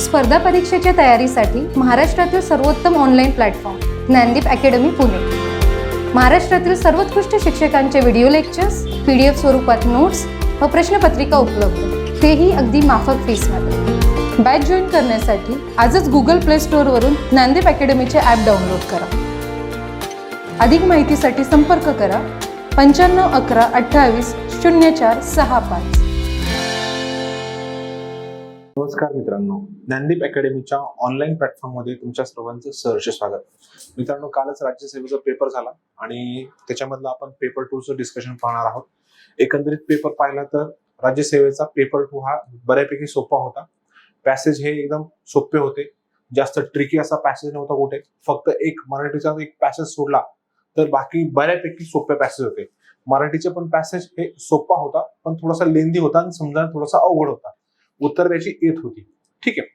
स्पर्धा परीक्षेच्या तयारीसाठी महाराष्ट्रातील सर्वोत्तम online platform Gyandeep academy Pune. महाराष्ट्रातील सर्वोत्कृष्ट शिक्षकांचे व्हिडिओ लेक्चर्स, PDF स्वरूपात नोट्स व प्रश्नपत्रिका उपलब्ध, तेही अगदी माफक फीसमध्ये. बॅच जॉईन करण्यासाठी आजच गुगल प्ले स्टोअरवरून ज्ञानदीप अकॅडमीचे ॲप डाउनलोड करा. अधिक माहितीसाठी संपर्क करा 95 11 28 04 65. नमस्कार मित्रांनो, ज्ञानदीप अकॅडमीच्या ऑनलाईन प्लॅटफॉर्ममध्ये तुमच्या सर्वांचं सहर्ष स्वागत. मित्रांनो, कालच राज्यसेवेचा पेपर झाला आणि त्याच्यामधलं आपण पेपर 2 चं डिस्कशन पाहणार आहोत. एकंदरीत पेपर पाहिला तर राज्यसेवेचा पेपर 2 हा बऱ्यापैकी सोपा होता. पॅसेज हे एकदम सोपे होते, जास्त ट्रिकी असा पॅसेज नव्हता कुठे. फक्त एक मराठीचा एक पॅसेज सोडला तर बाकी बऱ्यापैकी सोपे पॅसेज होते. मराठीचे पण पॅसेज हे सोपा होता, पण थोडासा लेंदी होता आणि समजायला थोडासा अवघड होता. उत्तर त्याची येत होती. ठीक आहे,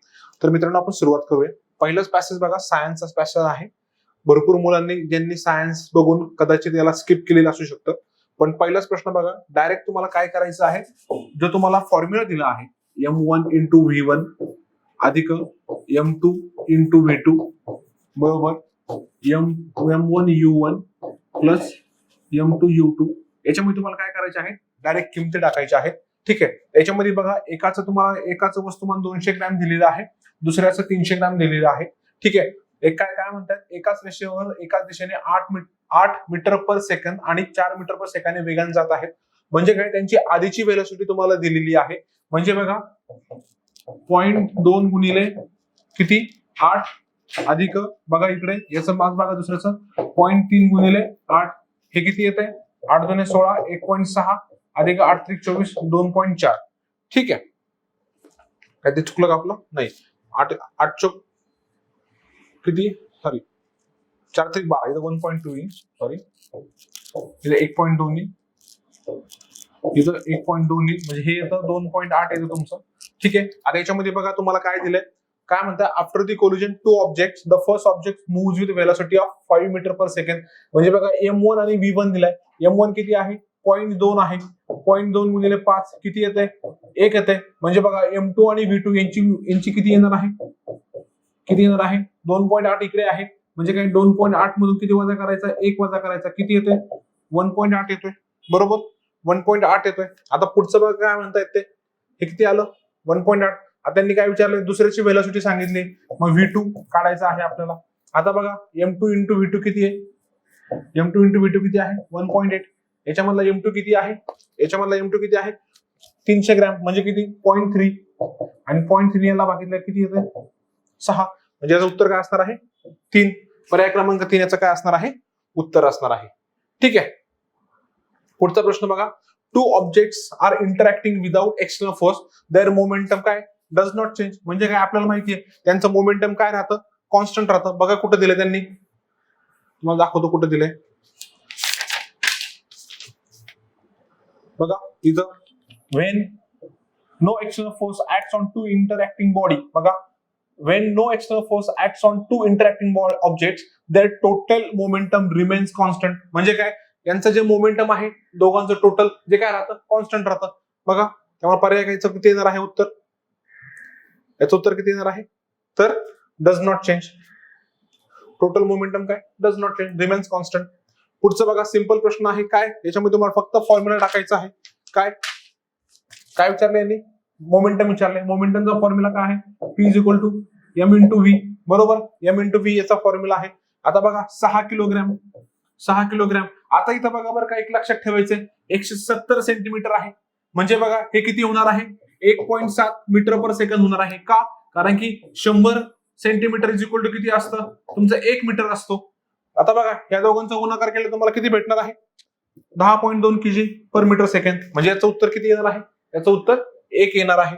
तर मित्रांनो आपण सुरुवात करूया. पहिलंच पॅसेज बघा, सायन्सचा पॅसेज आहे. भरपूर मुलांनी ज्यांनी सायन्स बघून कदाचित याला स्किप केलेलं असू शकतं, पण पहिलाच प्रश्न बघा. डायरेक्ट तुम्हाला काय करायचं आहे, जो तुम्हाला फॉर्म्युला दिला आहे M1 × V1 अधिक M2 × V2 बरोबर M1 U1 plus M2 U2. याच्यामध्ये तुम्हाला काय करायचे आहे, डायरेक्ट किमती टाकायच्या आहेत. ठीक आहे, याच्यामध्ये बघा एकाचं वस्तुमान 200 ग्रॅम दिलेलं आहे, दुसऱ्याचं 300 ग्रॅम दिलेलं आहे. ठीक आहे, काय म्हणतात, एकाच रेषेवर एकाच दिशेने 8 मीटर पर सेकंद आणि 4 मीटर पर सेकंद वेगाने जात आहेत. म्हणजे काय, त्यांची आधीची व्हेलॉसिटी तुम्हाला दिलेली आहे. म्हणजे बघा 0.2 गुणिले किती 8 अधिक बघा इकडे याचं मास बघा दुसऱ्याचं 0.3 गुणिले 8 हे किती येते 8 2 16 1.6 अधिक 8 3 24 2.4. ठीक आहे, काय ते चुकलं का आपलं? नाही, 8 चौक किती, सॉरी 4 3 12 इथं 1.2 येईल, सॉरी इथं 1.2 येईल, इथं 1.2 येईल, म्हणजे हे येतं 2.8 येतं तुमचं. ठीक आहे, आता याच्यामध्ये बघा तुम्हाला काय दिलंय, काय म्हणतात, after the collision 2 objects the first object moves with velocity of 5 metre per second. म्हणजे बघा M1 आणि V1 दिलाय. M1 किती आहे 0.2 आहे, 0.2 गुणिले 5 किती येते 1 येते. म्हणजे बघा M2 आणि V2 यांची किती येणार आहे, 2.8 इकडे आहे. म्हणजे काय 2.8 मधून किती वजा करायचा, 1 वजा करायचा, किती येते 1.8 येतोय बरोबर, 1.8 येतोय. आता पुढचं बघा काय म्हणता येते, हे किती आलं 1.8. आता त्यांनी काय विचारलं, दुसऱ्याची व्हेलॉसिटी सांगितली, मग V2 काढायचा आहे आपल्याला. आता बघा M2 × V2 किती आहे, M2 × V2 किती आहे 1.8. याच्यामधला M2 किती आहे, 300 ग्रॅम, म्हणजे किती 0.3 आणि 0.3 याला भागितलं किती येते 6. म्हणजे याचं उत्तर काय असणार आहे 3. पर्याय क्रमांक 3 याचं काय असणार आहे, उत्तर असणार आहे. ठीक आहे, पुढचा प्रश्न बघा. 2 objects are interacting without external force, their momentum काय डज नॉट चेंज. म्हणजे काय आपल्याला माहिती आहे त्यांचं मोमेंटम काय राहतं, कॉन्स्टंट राहतं. बघा कुठं दिले त्यांनी, तुम्हाला दाखवतो कुठं दिले बघा इथं. when no external force acts on two interacting body, बघा when no external force acts on two interacting objects their total momentum remains constant. म्हणजे काय, यांचं जे मोमेंटम आहे दोघांचं टोटल जे काय राहतं कॉन्स्टंट राहतं. बघा त्यामुळे पर्याय कायचं किती येणार आहे उत्तर, याचं उत्तर किती येणार आहे, तर does not change. Total momentum काय does not change, remains constant. पुढचं बघा सिंपल प्रश्न आहे. काय याच्यामध्ये तुम्हाला फक्त फॉर्म्युला टाकायचा आहे. काय विचारले यांनी, मोमेंटम विचारले. मोमेंटमचा फॉर्म्युला काय आहे, P = M × V बरोबर, M × V याचा फॉर्म्युला आहे. आता बघा 6 किलोग्रॅम. आता इथं बघा बरं का, एक लक्षात ठेवायचंय 170 सेंटीमीटर आहे. म्हणजे बघा हे किती होणार आहे 1.7 मीटर पर सेकंद होणार आहे. का, कारण की 100 सेंटीमीटर = किती असतं तुमचं 1 मीटर असतो. आता बघा या दोघांचा गुणाकार केला तुम्हाला किती भेटणार आहे 10.2 kg पर मीटर सेकंड. म्हणजे याचं उत्तर किती येणार आहे, याचं उत्तर 1 येणार आहे.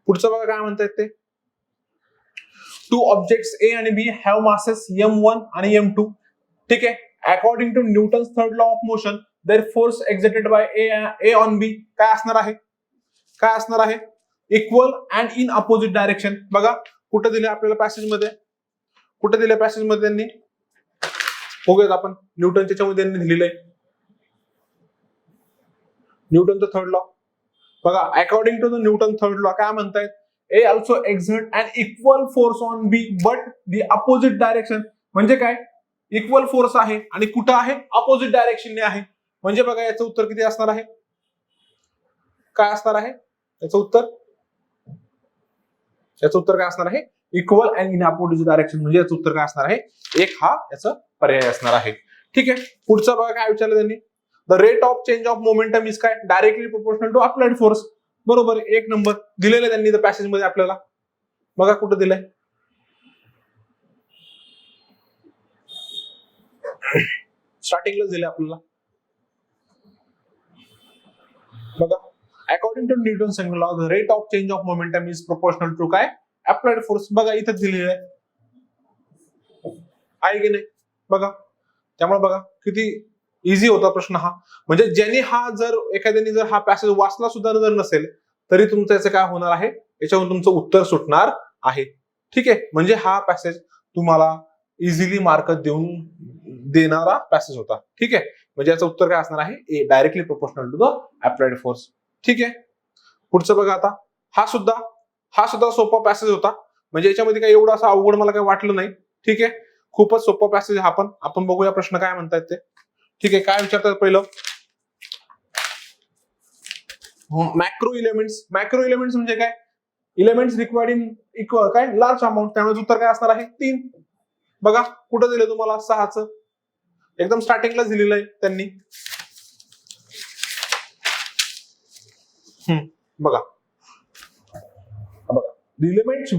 पुढचं बघा काय म्हणतात ते. 2 ऑब्जेक्ट्स A आणि B हॅव मासेस M1 आणि M2. ठीक आहे, according to Newton's third law of motion their force exerted by A on B काय असणार आहे, equal and in opposite direction. बघा कुठं दिले आपल्याला पॅसेजमध्ये, त्यांनी बघूयात आपण. न्यूटनच्या मध्ये त्यांनी दिलेलं आहे न्यूटनचा थर्ड लॉ. बघा according to the Newton third law काय म्हणतायत, A also exert an equal force on B but the opposite direction. म्हणजे काय, इक्वल फोर्स आहे आणि कुठं आहे, अपोजिट डायरेक्शनने आहे. म्हणजे बघा याचं उत्तर किती असणार आहे, काय असणार आहे याचं उत्तर, याचं उत्तर काय असणार आहे, equal and in opposite direction. म्हणजे याचं उत्तर काय असणार आहे, एक हा याचा पर्याय असणार आहे. ठीक आहे, पुढचं बघा काय विचारलं त्यांनी, the rate of change of momentum is काय, directly proportional to applied force. बरोबर, एक नंबर दिलेलं त्यांनी पॅसेज मध्ये आपल्याला. बघा कुठं दिलंय, स्टार्टिंगला दिलंय आपल्याला. बघा, according to Newton second law the rate of change of momentum is proportional to काय, अप्लाइड फोर्स. बघा इथं दिलेलं आहे की नाही. बघा त्यामुळे बघा किती इझी होता प्रश्न हा. म्हणजे ज्यांनी हा जर एखाद्याने जर हा पॅसेज वाचला सुद्धा जर नसेल तरी तुमचं याचं काय होणार आहे, याच्यावरून तुमचं उत्तर सुटणार आहे. ठीक आहे, म्हणजे हा पॅसेज तुम्हाला इझिली मार्क देणारा पॅसेज होता. ठीक आहे, म्हणजे याचं उत्तर काय असणार आहे, A directly proportional to the applied force. ठीक आहे, पुढचं बघा आता, हा सुद्धा सोपा पॅसेज होता. म्हणजे याच्यामध्ये काही एवढं असं अवघड मला काही वाटलं नाही. ठीक आहे, खूपच सोपा पॅसेज हा पण. आपण बघूया प्रश्न काय म्हणतायत ते. ठीक आहे, काय विचारतात पहिलं, मॅक्रो इलेमेंट्स. मॅक्रो इलेमेंट्स म्हणजे काय, इलेमेंट्स रिक्वायर्ड इन इक्वल काय लार्ज अमाऊंट. त्यामुळे उत्तर काय असणार आहे, 3. बघा कुठं दिलं तुम्हाला, 6चं एकदम स्टार्टिंगला दिलेलं आहे त्यांनी. बघा the element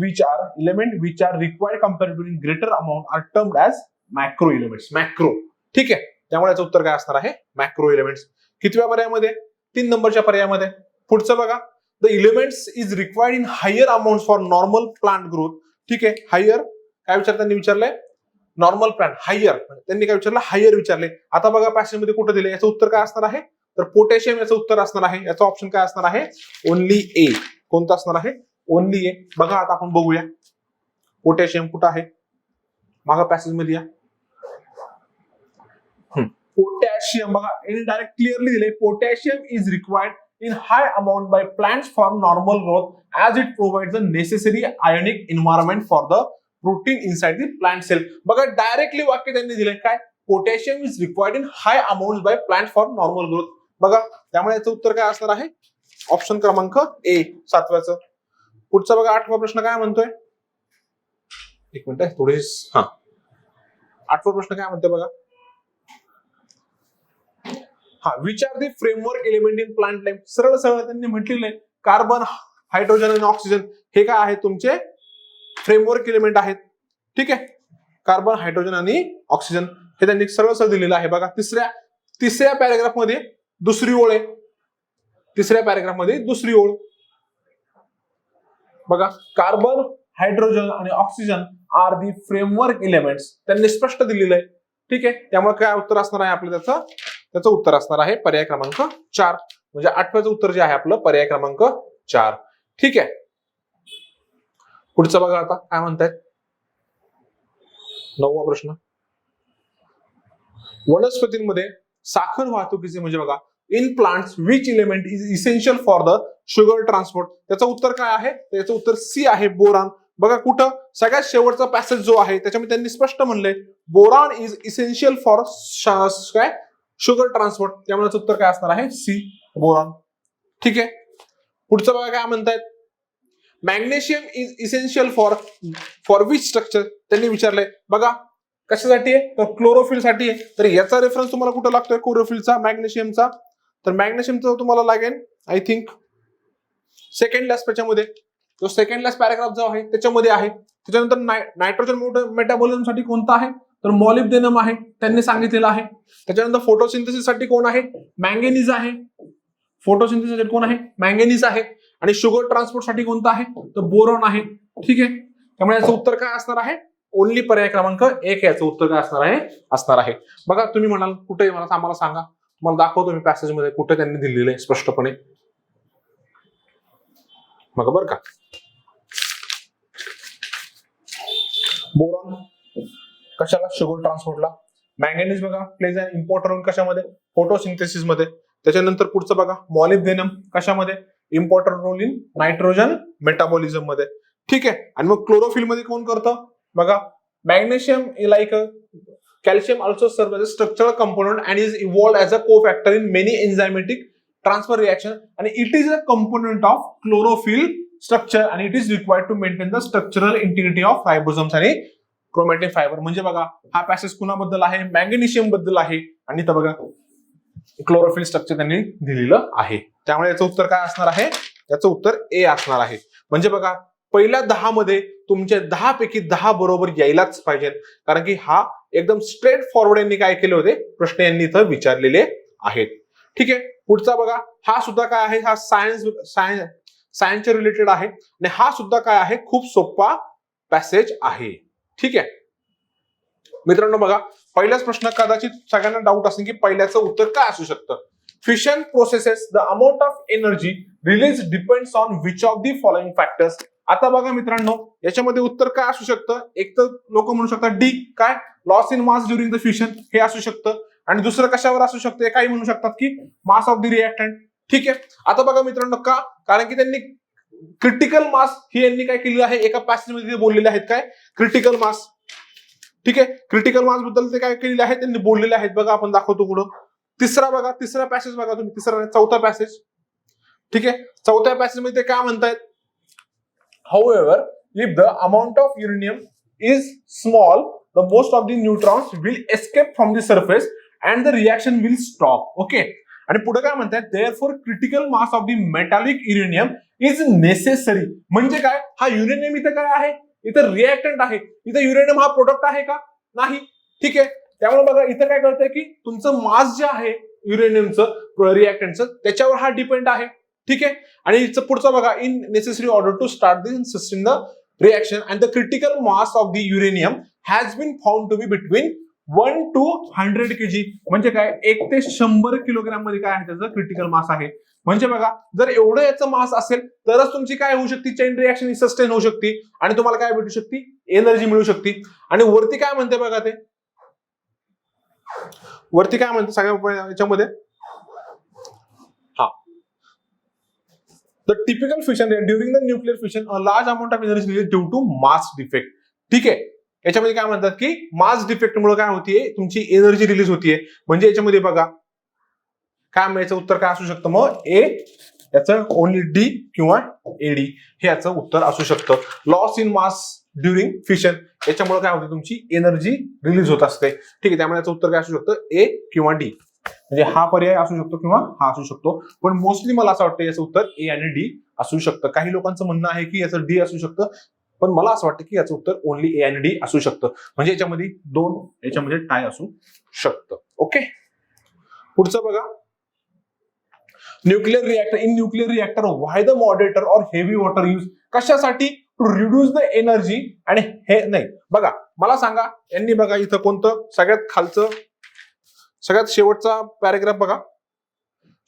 which are required comparatively in greater amount are termed as macro elements. Macro. ठीक आहे, त्यामुळे याचं उत्तर काय असणार आहे, मॅक्रो एलिमेंट्स. कितव्या पर्यायामध्ये, 3 नंबरच्या पर्यायामध्ये. पुढचं बघा, the elements is required in higher amount for normal plant growth. ठीक आहे, हायर काय त्यांनी विचारलंय, नॉर्मल प्लांट हायर, त्यांनी काय विचारलं, हायर विचारले. आता बघा पॅसेज मध्ये कुठं दिले, याचं उत्तर काय असणार आहे, तर पोटॅशियम याचं उत्तर असणार आहे. याचा ऑप्शन काय असणार आहे, ओनली ए. कोणता असणार आहे, ओनली ए. बघा आता आपण बघूया पोटॅशियम कुठं आहे, मागा पॅसेज मध्ये या. पोटॅशियम बघा डायरेक्ट क्लिअरली दिले, potassium is required in high amount by plants for normal growth as it provides the necessary ionic environment for the protein inside the plant cell. बघा डायरेक्टली वाक्य त्यांनी दिलंय काय, potassium is required in high amount by plant for normal growth. बघा त्यामुळे याचं उत्तर काय असणार आहे, ऑप्शन क्रमांक ए 7व्याचं. पुढचा बघा 8वा प्रश्न काय म्हणतोय, एक मिनिट थोडी, 8वा प्रश्न काय म्हणतोय बघा, which are the framework element in plant life. सरळ त्यांनी म्हटलेलं आहे, कार्बन, हायड्रोजन आणि ऑक्सिजन हे काय आहे, तुमचे फ्रेमवर्क एलिमेंट आहेत. ठीक आहे, कार्बन, हायड्रोजन आणि ऑक्सिजन हे त्यांनी सरळ दिलेलं आहे. बघा तिसऱ्या पॅराग्राफ मध्ये दुसरी ओळ आहे, तिसऱ्या पॅराग्राफ मध्ये दुसरी ओळ. बघा कार्बन, हायड्रोजन आणि oxygen are the framework elements, त्यांनी स्पष्ट दिलेलं आहे. ठीक आहे, त्यामुळे काय उत्तर असणार आहे आपलं, त्याचं उत्तर असणार आहे पर्याय क्रमांक 4. म्हणजे 8व्याचं उत्तर जे आहे आपलं पर्याय क्रमांक 4. ठीक आहे, पुढचं बघा आता काय म्हणतायत, 9वा प्रश्न, वनस्पतींमध्ये साखर वाहतुकीचे म्हणजे बघा, in plants which element is essential for the sugar transport. त्याचं उत्तर काय आहे, त्याचं उत्तर सी आहे, बोरान. बघा कुठं, सगळ्यात शेवटचा पॅसेज जो आहे त्याच्यामध्ये त्यांनी स्पष्ट म्हणलंय, बोरान इज इसेन्शियल फॉर काय, शुगर ट्रान्सपोर्ट. त्यामुळे उत्तर काय असणार आहे, सी, बोरॉन. ठीक आहे, पुढचं बघा काय म्हणतायत, magnesium is essential for which structure. त्यांनी विचारलंय. बघा कशासाठी आहे, तर क्लोरोफिल साठी आहे. तर याचा रेफरन्स तुम्हाला कुठं लागतोय, क्लोरोफिलचा, मॅग्नेशियमचा. तर मॅग्नेशियमचा तुम्हाला लागेल आय थिंक सेकंड लास्ट त्याच्यामध्ये, जो सेकंड लास्ट पॅराग्राफ जो आहे त्याच्यामध्ये आहे. त्याच्यानंतर नायट्रोजन मेटाबॉलिझम साठी कोणता आहे, तर मॉलिब्डेनम आहे, त्यांनी सांगितलेलं आहे. त्याच्यानंतर फोटोसिंथेसिस साठी कोण आहे, मँगेनीज आहे. फोटोसिंथेसिस साठी कोण आहे, मँगेनीज आहे. आणि शुगर ट्रान्सपोर्ट साठी कोणता आहे, तर बोरॉन आहे. ठीक आहे, त्यामुळे याचं उत्तर काय असणार आहे, ओनली पर्याय क्रमांक 1 याचं उत्तर काय असणार आहे. बघा तुम्ही म्हणाल कुठे, मला आम्हाला सांगा, मला दाखवतो मी पॅसेज मध्ये कुठे त्यांनी दिलेलं आहे स्पष्टपणे. मग बरं का, बोरॉन कशाला, शुगर ट्रान्सपोर्टला. मँगॅनीज बघा प्लेज अन इम्पॉर्टंट रोल कशामध्ये, फोटोसिंथेसिस मध्ये. त्याच्यानंतर पुढचं बघा, मॉलिब्डेनम कशामध्ये, important role in nitrogen metabolism मध्ये. ठीक आहे. आणि मग क्लोरोफिल मध्ये कोण करतं बघा, magnesium like calcium also serve as a structural component and is involved as a cofactor in many enzymatic transfer reaction आणि it is a component of chlorophyll structure आणि it is required to maintain the structural integrity of ribosomes आणि chromatin fibre. म्हणजे बघा हा passage कुणाबद्दल आहे, magnesium बद्दल आहे आणि इथं बघा क्लोरोफिल स्ट्रक्चर त्यांनी दिलेलं आहे. त्यामुळे याचं उत्तर काय असणार आहे, याचं उत्तर ए असणार आहे. म्हणजे बघा पहिल्या 10 मध्ये तुमचे 10 पैकी 10 बरोबर यायलाच पाहिजे, कारण की हा एकदम स्ट्रेट फॉरवर्ड यांनी काय केले होते प्रश्न यांनी इथं विचारलेले आहेत. ठीक आहे. पुढचा बघा, हा सुद्धा काय आहे, हा सायन्सच्या रिलेटेड आहे आणि हा सुद्धा काय आहे, खूप सोपा पॅसेज आहे. ठीक आहे मित्रांनो, बघा पहिलाच प्रश्न कदाचित सगळ्यांना डाऊट असेल की पहिल्याचं उत्तर काय असू शकतं. Fission processes the amount of energy release depends on which of the following factors. आता बघा मित्रांनो, याच्यामध्ये उत्तर काय असू शकतं. एक तर लोक म्हणू शकतात डी, काय loss in mass during the fusion, हे असू शकतं. आणि दुसरं कशावर असू शकतं, काही म्हणू शकतात की मास ऑफ द रिएक्टंट. ठीक आहे. आता बघा मित्रांनो, का, कारण की त्यांनी क्रिटिकल मास ही यांनी काय केलेलं आहे, एका पॅसेज मध्ये बोललेले आहेत, काय क्रिटिकल मास. ठीक आहे. क्रिटिकल मास बद्दल ते काय केलेले आहेत, त्यांनी बोललेले आहेत. बघा आपण दाखवतो पुढं. तिसरा बघा, तिसरा पॅसेज बघा तुम्ही, चौथा पॅसेज. ठीक आहे. चौथ्या पॅसेज मध्ये ते काय म्हणतायत, however if the amount of uranium is small the most of the neutrons will escape from the surface and the reaction will stop. Okay. आणि पुढे काय म्हणतात, therefore critical mass of the metallic uranium is necessary. म्हणजे काय, हा uranium इथं काय आहे, इथं रिएक्टंट आहे. इथं युरेनियम हा प्रोडक्ट आहे का, नाही. ठीक आहे. त्यामुळे बघा इथं काय कळतंय की तुमचं मास जे आहे युरेनियमचं रिएक्टंटचं त्याच्यावर हा डिपेंड आहे. ठीक आहे. आणि पुढचं बघा, in necessary order to start the sustain the reaction and the critical mass of the uranium has been found to be between 1 to 100 kg. म्हणजे काय, 1 ते 100 किलोग्राम मध्ये काय आहे त्याचं क्रिटिकल मास आहे. म्हणजे बघा जर एवढं याचं मास असेल तरच तुमची काय होऊ शकते, चेन रिएक्शन सस्टेन होऊ शकते आणि तुम्हाला काय भेटू शकते, एनर्जी मिळू शकते. आणि वरती काय म्हणते बघा, ते वरती काय म्हणते सगळ्या याच्यामध्ये, the typical fission rate during the nuclear fission a large amount of energy released due to mass defect. ठीक आहे. याच्यामध्ये काय म्हणतात की मास डिफेक्ट मुळे काय होतीये, तुमची एनर्जी रिलीज होतीये. म्हणजे याच्यामध्ये बघा काय याचं उत्तर काय असू शकतं, मग ए, याचं ओनली डी किंवा एडी हे याचं उत्तर असू शकतं. Loss in mass during fission, याच्यामुळे काय होते, तुमची एनर्जी रिलीज होत असते. ठीक आहे. त्यामुळे याचं उत्तर काय असू शकतं, ए किंवा डी. म्हणजे हा पर्याय असू शकतो किंवा हा असू शकतो, पण मोस्टली मला असं वाटतं याचं उत्तर ए आणि डी असू शकतं. काही लोकांचं म्हणणं आहे की याचं डी असू शकतं, पण मला असं वाटतं की याचं उत्तर ओनली ए आणि डी असू शकतं. म्हणजे याच्यामध्ये याच्यामध्ये टाय असू शकतं. ओके. पुढचं बघा, nuclear reactor. In nuclear reactor why the moderator or heavy water use, कशासाठी, टू रिड्यूस द एनर्जी. आणि हे नाही बघा, मला सांगा यांनी बघा इथं कोणतं सगळ्यात खालचं सगळ्यात शेवटचा पॅराग्राफ बघा,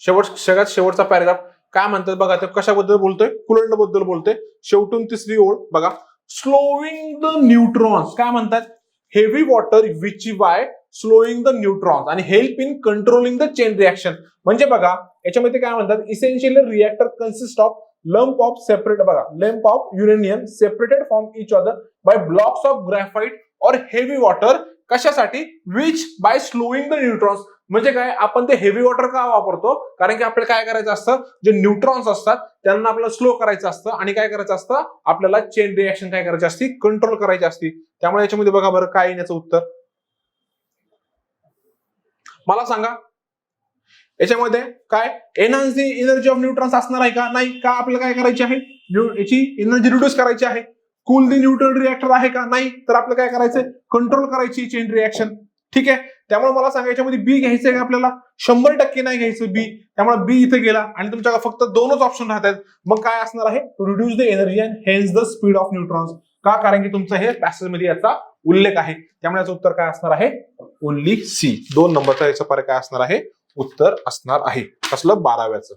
सगळ्यात शेवटचा पॅराग्राफ काय म्हणतात बघा, ते कशाबद्दल बोलतोय, कुलंड बद्दल बोलतोय. शेवटून तिसरी ओळ बघा, स्लोविंग द न्यूट्रॉन्स. काय म्हणतात, heavy water which by slowing the neutrons आणि help in controlling the chain reaction. म्हणजे बघा याच्यामध्ये काय म्हणतात, essentially reactor consist of lump of separate बघा, lump of uranium separated from each other by blocks of graphite or heavy water. कशासाठी, which by slowing the neutrons. म्हणजे काय, आपण ते हेवी वॉटर का वापरतो, कारण की आपल्याला काय करायचं असतं, जे न्यूट्रॉन्स असतात त्यांना आपल्याला स्लो करायचं असतं आणि काय करायचं असतं, आपल्याला चेन रिएक्शन काय करायची असते, कंट्रोल करायची असते. त्यामुळे याच्यामध्ये बघा बरं काय येण्याचं उत्तर मला सांगा. याच्यामध्ये काय enhance the energy of neutrons असणार आहे का, नाही. का आपल्याला काय करायची आहे, याची एनर्जी रिड्यूस करायची आहे. कूल द न्यूट्रल रिएक्टर आहे का, नाही. तर आपल्याला काय करायचंय, कंट्रोल करायची चेन रिएक्शन. ठीक आहे. त्यामुळे मला सांगा याच्यामध्ये बी घ्यायचंय का आपल्याला, 100% नाही घ्यायचं बी. त्यामुळे बी इथे गेला आणि तुमच्याकडे फक्त दोनच ऑप्शन राहतात. मग काय असणार आहे, to reduce the energy and hence the speed of neutrons. का, कारण की तुमचं हे पॅसेज मध्ये याचा उल्लेख आहे. त्यामुळे याचं उत्तर काय असणार आहे, ओनली सी. 2 नंबरचा याचा पर्याय काय असणार आहे, उत्तर असणार आहे. कसलं, 12व्याचं.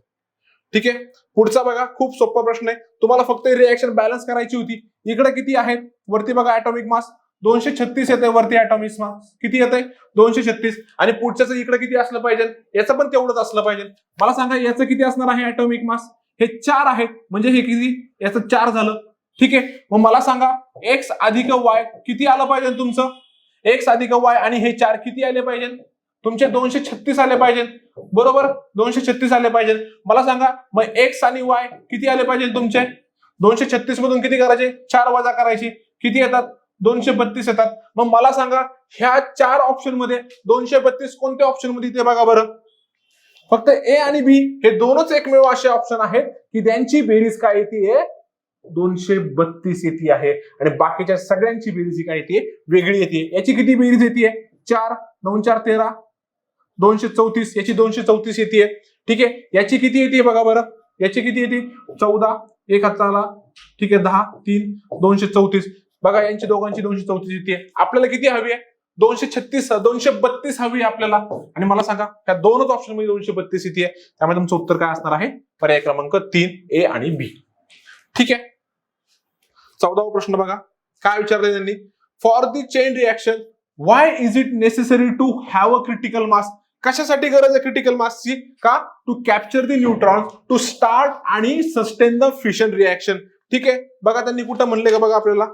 ठीक आहे. पुढचा बघा, खूप सोपा प्रश्न आहे. तुम्हाला फक्त रिएक्शन बॅलन्स करायची होती. इकडे किती आहेत, वरती बघा ऍटॉमिक मास 236 येते, वरती ऍटॉमिक मास किती येते, 236. आणि पुढच्याच इकडे किती असलं पाहिजे, याचं पण तेवढंच असलं पाहिजे. मला सांगा याचं किती असणार आहे ऍटॉमिक मास, हे 4 आहेत, म्हणजे हे किती, याचं 4 झालं. ठीक आहे, मग मला सांगा एक्स अधिक वाय किती आलं पाहिजे तुमचं, एक्स अधिक वाय आणि हे 4 किती आले पाहिजे तुमचे, 236 आले पाहिजे. बरोबर, 236 आले पाहिजे. मला सांगा मग एक्स आणि वाय किती आले पाहिजे तुमचे, 236 मधून किती करायचे, 4 वजा करायची, किती येतात, 232 येतात. मग मला सांगा ह्या 4 ऑप्शन मध्ये 232 कोणत्या ऑप्शन मध्ये येते बघा बरं. फक्त ए आणि बी हे दोनच एकमेव असे ऑप्शन आहेत की त्यांची बेरीज काय येते, 232 येते आहे. आणि बाकीच्या सगळ्यांची बेरीज काय येते, वेगळी येते. याची किती बेरीज येते, 4 9 4 13 234, याची 234 येते. ठीक आहे, याची किती येते बघा बरं, याची किती येते, 14 1 हाताला, ठीक आहे 10 3 234. बघा यांची दोघांची 234 येते. आपल्याला किती हवी आहे, 232 हवी आपल्याला. आणि मला सांगा त्या दोनच ऑप्शन मध्ये 232 येते, त्यामुळे तुमचं उत्तर काय असणार आहे, पर्याय क्रमांक 3 ए आणि बी. ठीक आहे, 14वा प्रश्न बघा काय विचारले त्यांनी, for the chain reaction why is it necessary to have a critical mass. कशासाठी गरज आहे क्रिटिकल मासची, का, to capture the neutron to start आणि सस्टेन द फिशन रिएक्शन. ठीक आहे, बघा त्यांनी कुठं म्हणले का बघा आपल्याला,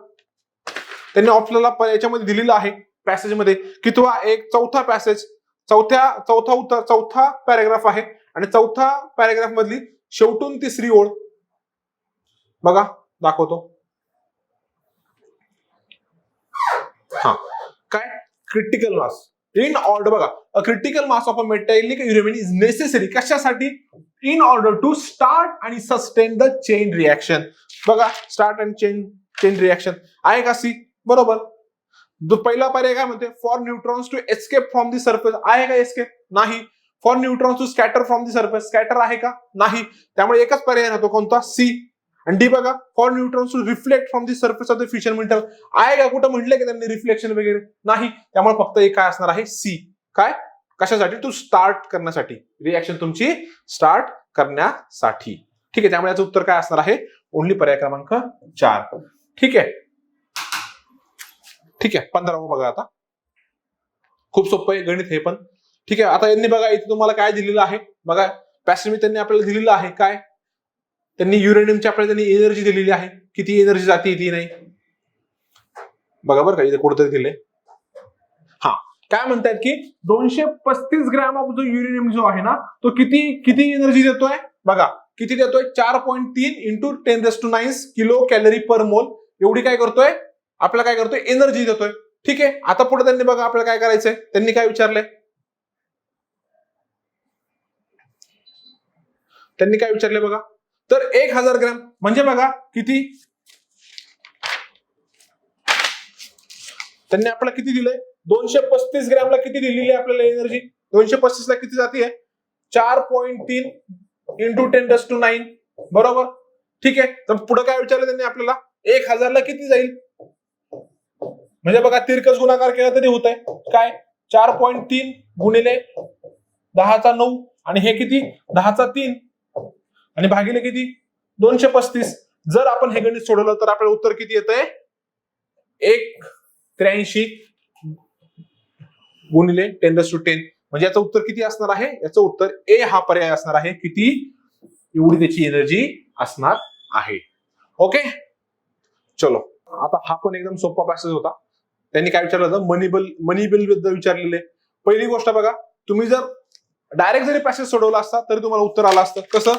त्यांनी आपल्याला याच्यामध्ये दिलेलं आहे पॅसेज मध्ये, कितवा, एक चौथा पॅसेज, चौथा पॅराग्राफ आहे. आणि चौथा पॅराग्राफ मधली शेवटून तिसरी ओळ बघा दाखवतो. हा काय, क्रिटिकल मास इन ऑर्डर, बघा a critical mass of a metallic uranium is necessary, कशासाठी, इन ऑर्डर टू स्टार्ट आणि सस्टेन द चेन रिएक्शन. बघा स्टार्ट अँड चेन रिएक्शन आहे का सी, बरोबर. पहिला पर्याय काय म्हणते, for neutrons to escape from the surface, आहे का एस्केप, नाही. For neutrons to scatter from the surface, scatter आहे का, नाही. त्यामुळे एकच पर्याय राहतो कोणता, सी. आणि डी बघा, for neutrons to reflect from the surface of the fission metal, आहे का, कुठं म्हटलंय की त्यांनी रिफ्लेक्शन वगैरे, नाही. त्यामुळे फक्त एक काय असणार आहे, सी. काय, कशासाठी, टू स्टार्ट करण्यासाठी, रिएक्शन तुमची स्टार्ट करण्यासाठी. ठीक आहे, त्यामुळे याचं उत्तर काय असणार आहे, ओनली पर्याय क्रमांक 4. ठीक आहे, ठीक आहे. 15वा बघा आता, खूप सोपं आहे गणित हे पण. ठीक आहे, आता यांनी बघा इथे तुम्हाला काय दिलेलं आहे बघा, पॅसेज मी त्यांनी आपल्याला दिलेलं आहे काय, त्यांनी युरेनियमची आपल्याला त्यांनी एनर्जी दिलेली आहे, किती एनर्जी जाते ती नाही बघा बरं का, इथे कुठेतरी दिले. हा, काय म्हणतात की 235 ग्रॅम ऑफ जो युरेनियम जो आहे ना, तो किती एनर्जी देतोय बघा, किती देतोय, 4.3 इंटू 10⁹ किलो कॅलरी पर मोल, एवढी काय करतोय, आपल्याला काय करतोय, एनर्जी देतोय. ठीक आहे, आता पुढे त्यांनी बघा आपल्याला काय करायचंय, त्यांनी काय विचारलंय, त्यांनी काय विचारले बघा, तर 1000 ग्रॅम म्हणजे बघा किती, त्यांनी आपल्याला किती दिलंय, 235 ग्रॅमला किती दिलेली आहे आपल्याला एनर्जी, 235 ला किती जाते, 4.3 इंटू 10⁹, बरोबर. ठीक आहे, तर पुढे काय विचारलं त्यांनी आपल्याला, 1000 ला किती जाईल, म्हणजे बघा तिरकस गुणाकार केला तरी होत आहे काय, 4.3 गुणिले 10⁹ आणि हे किती 10⁵ आणि भागिले किती 235. जर आपण हे गणित सोडवलं तर आपल्याला उत्तर किती येतंय, 183 गुणिले 10⁻10. म्हणजे याचं उत्तर किती असणार आहे, याचं उत्तर ए हा पर्याय असणार आहे, किती, एवढी त्याची एनर्जी असणार आहे. ओके, चलो आता हा पण एकदम सोपा पॅसेज होता. त्यांनी काय विचारलं होतं, मनी बिल बद्दल विचारलेले. पहिली गोष्ट बघा, तुम्ही जर डायरेक्ट जरी पॅसेज सोडवला असता तरी तुम्हाला उत्तर आलं असतं. कसं,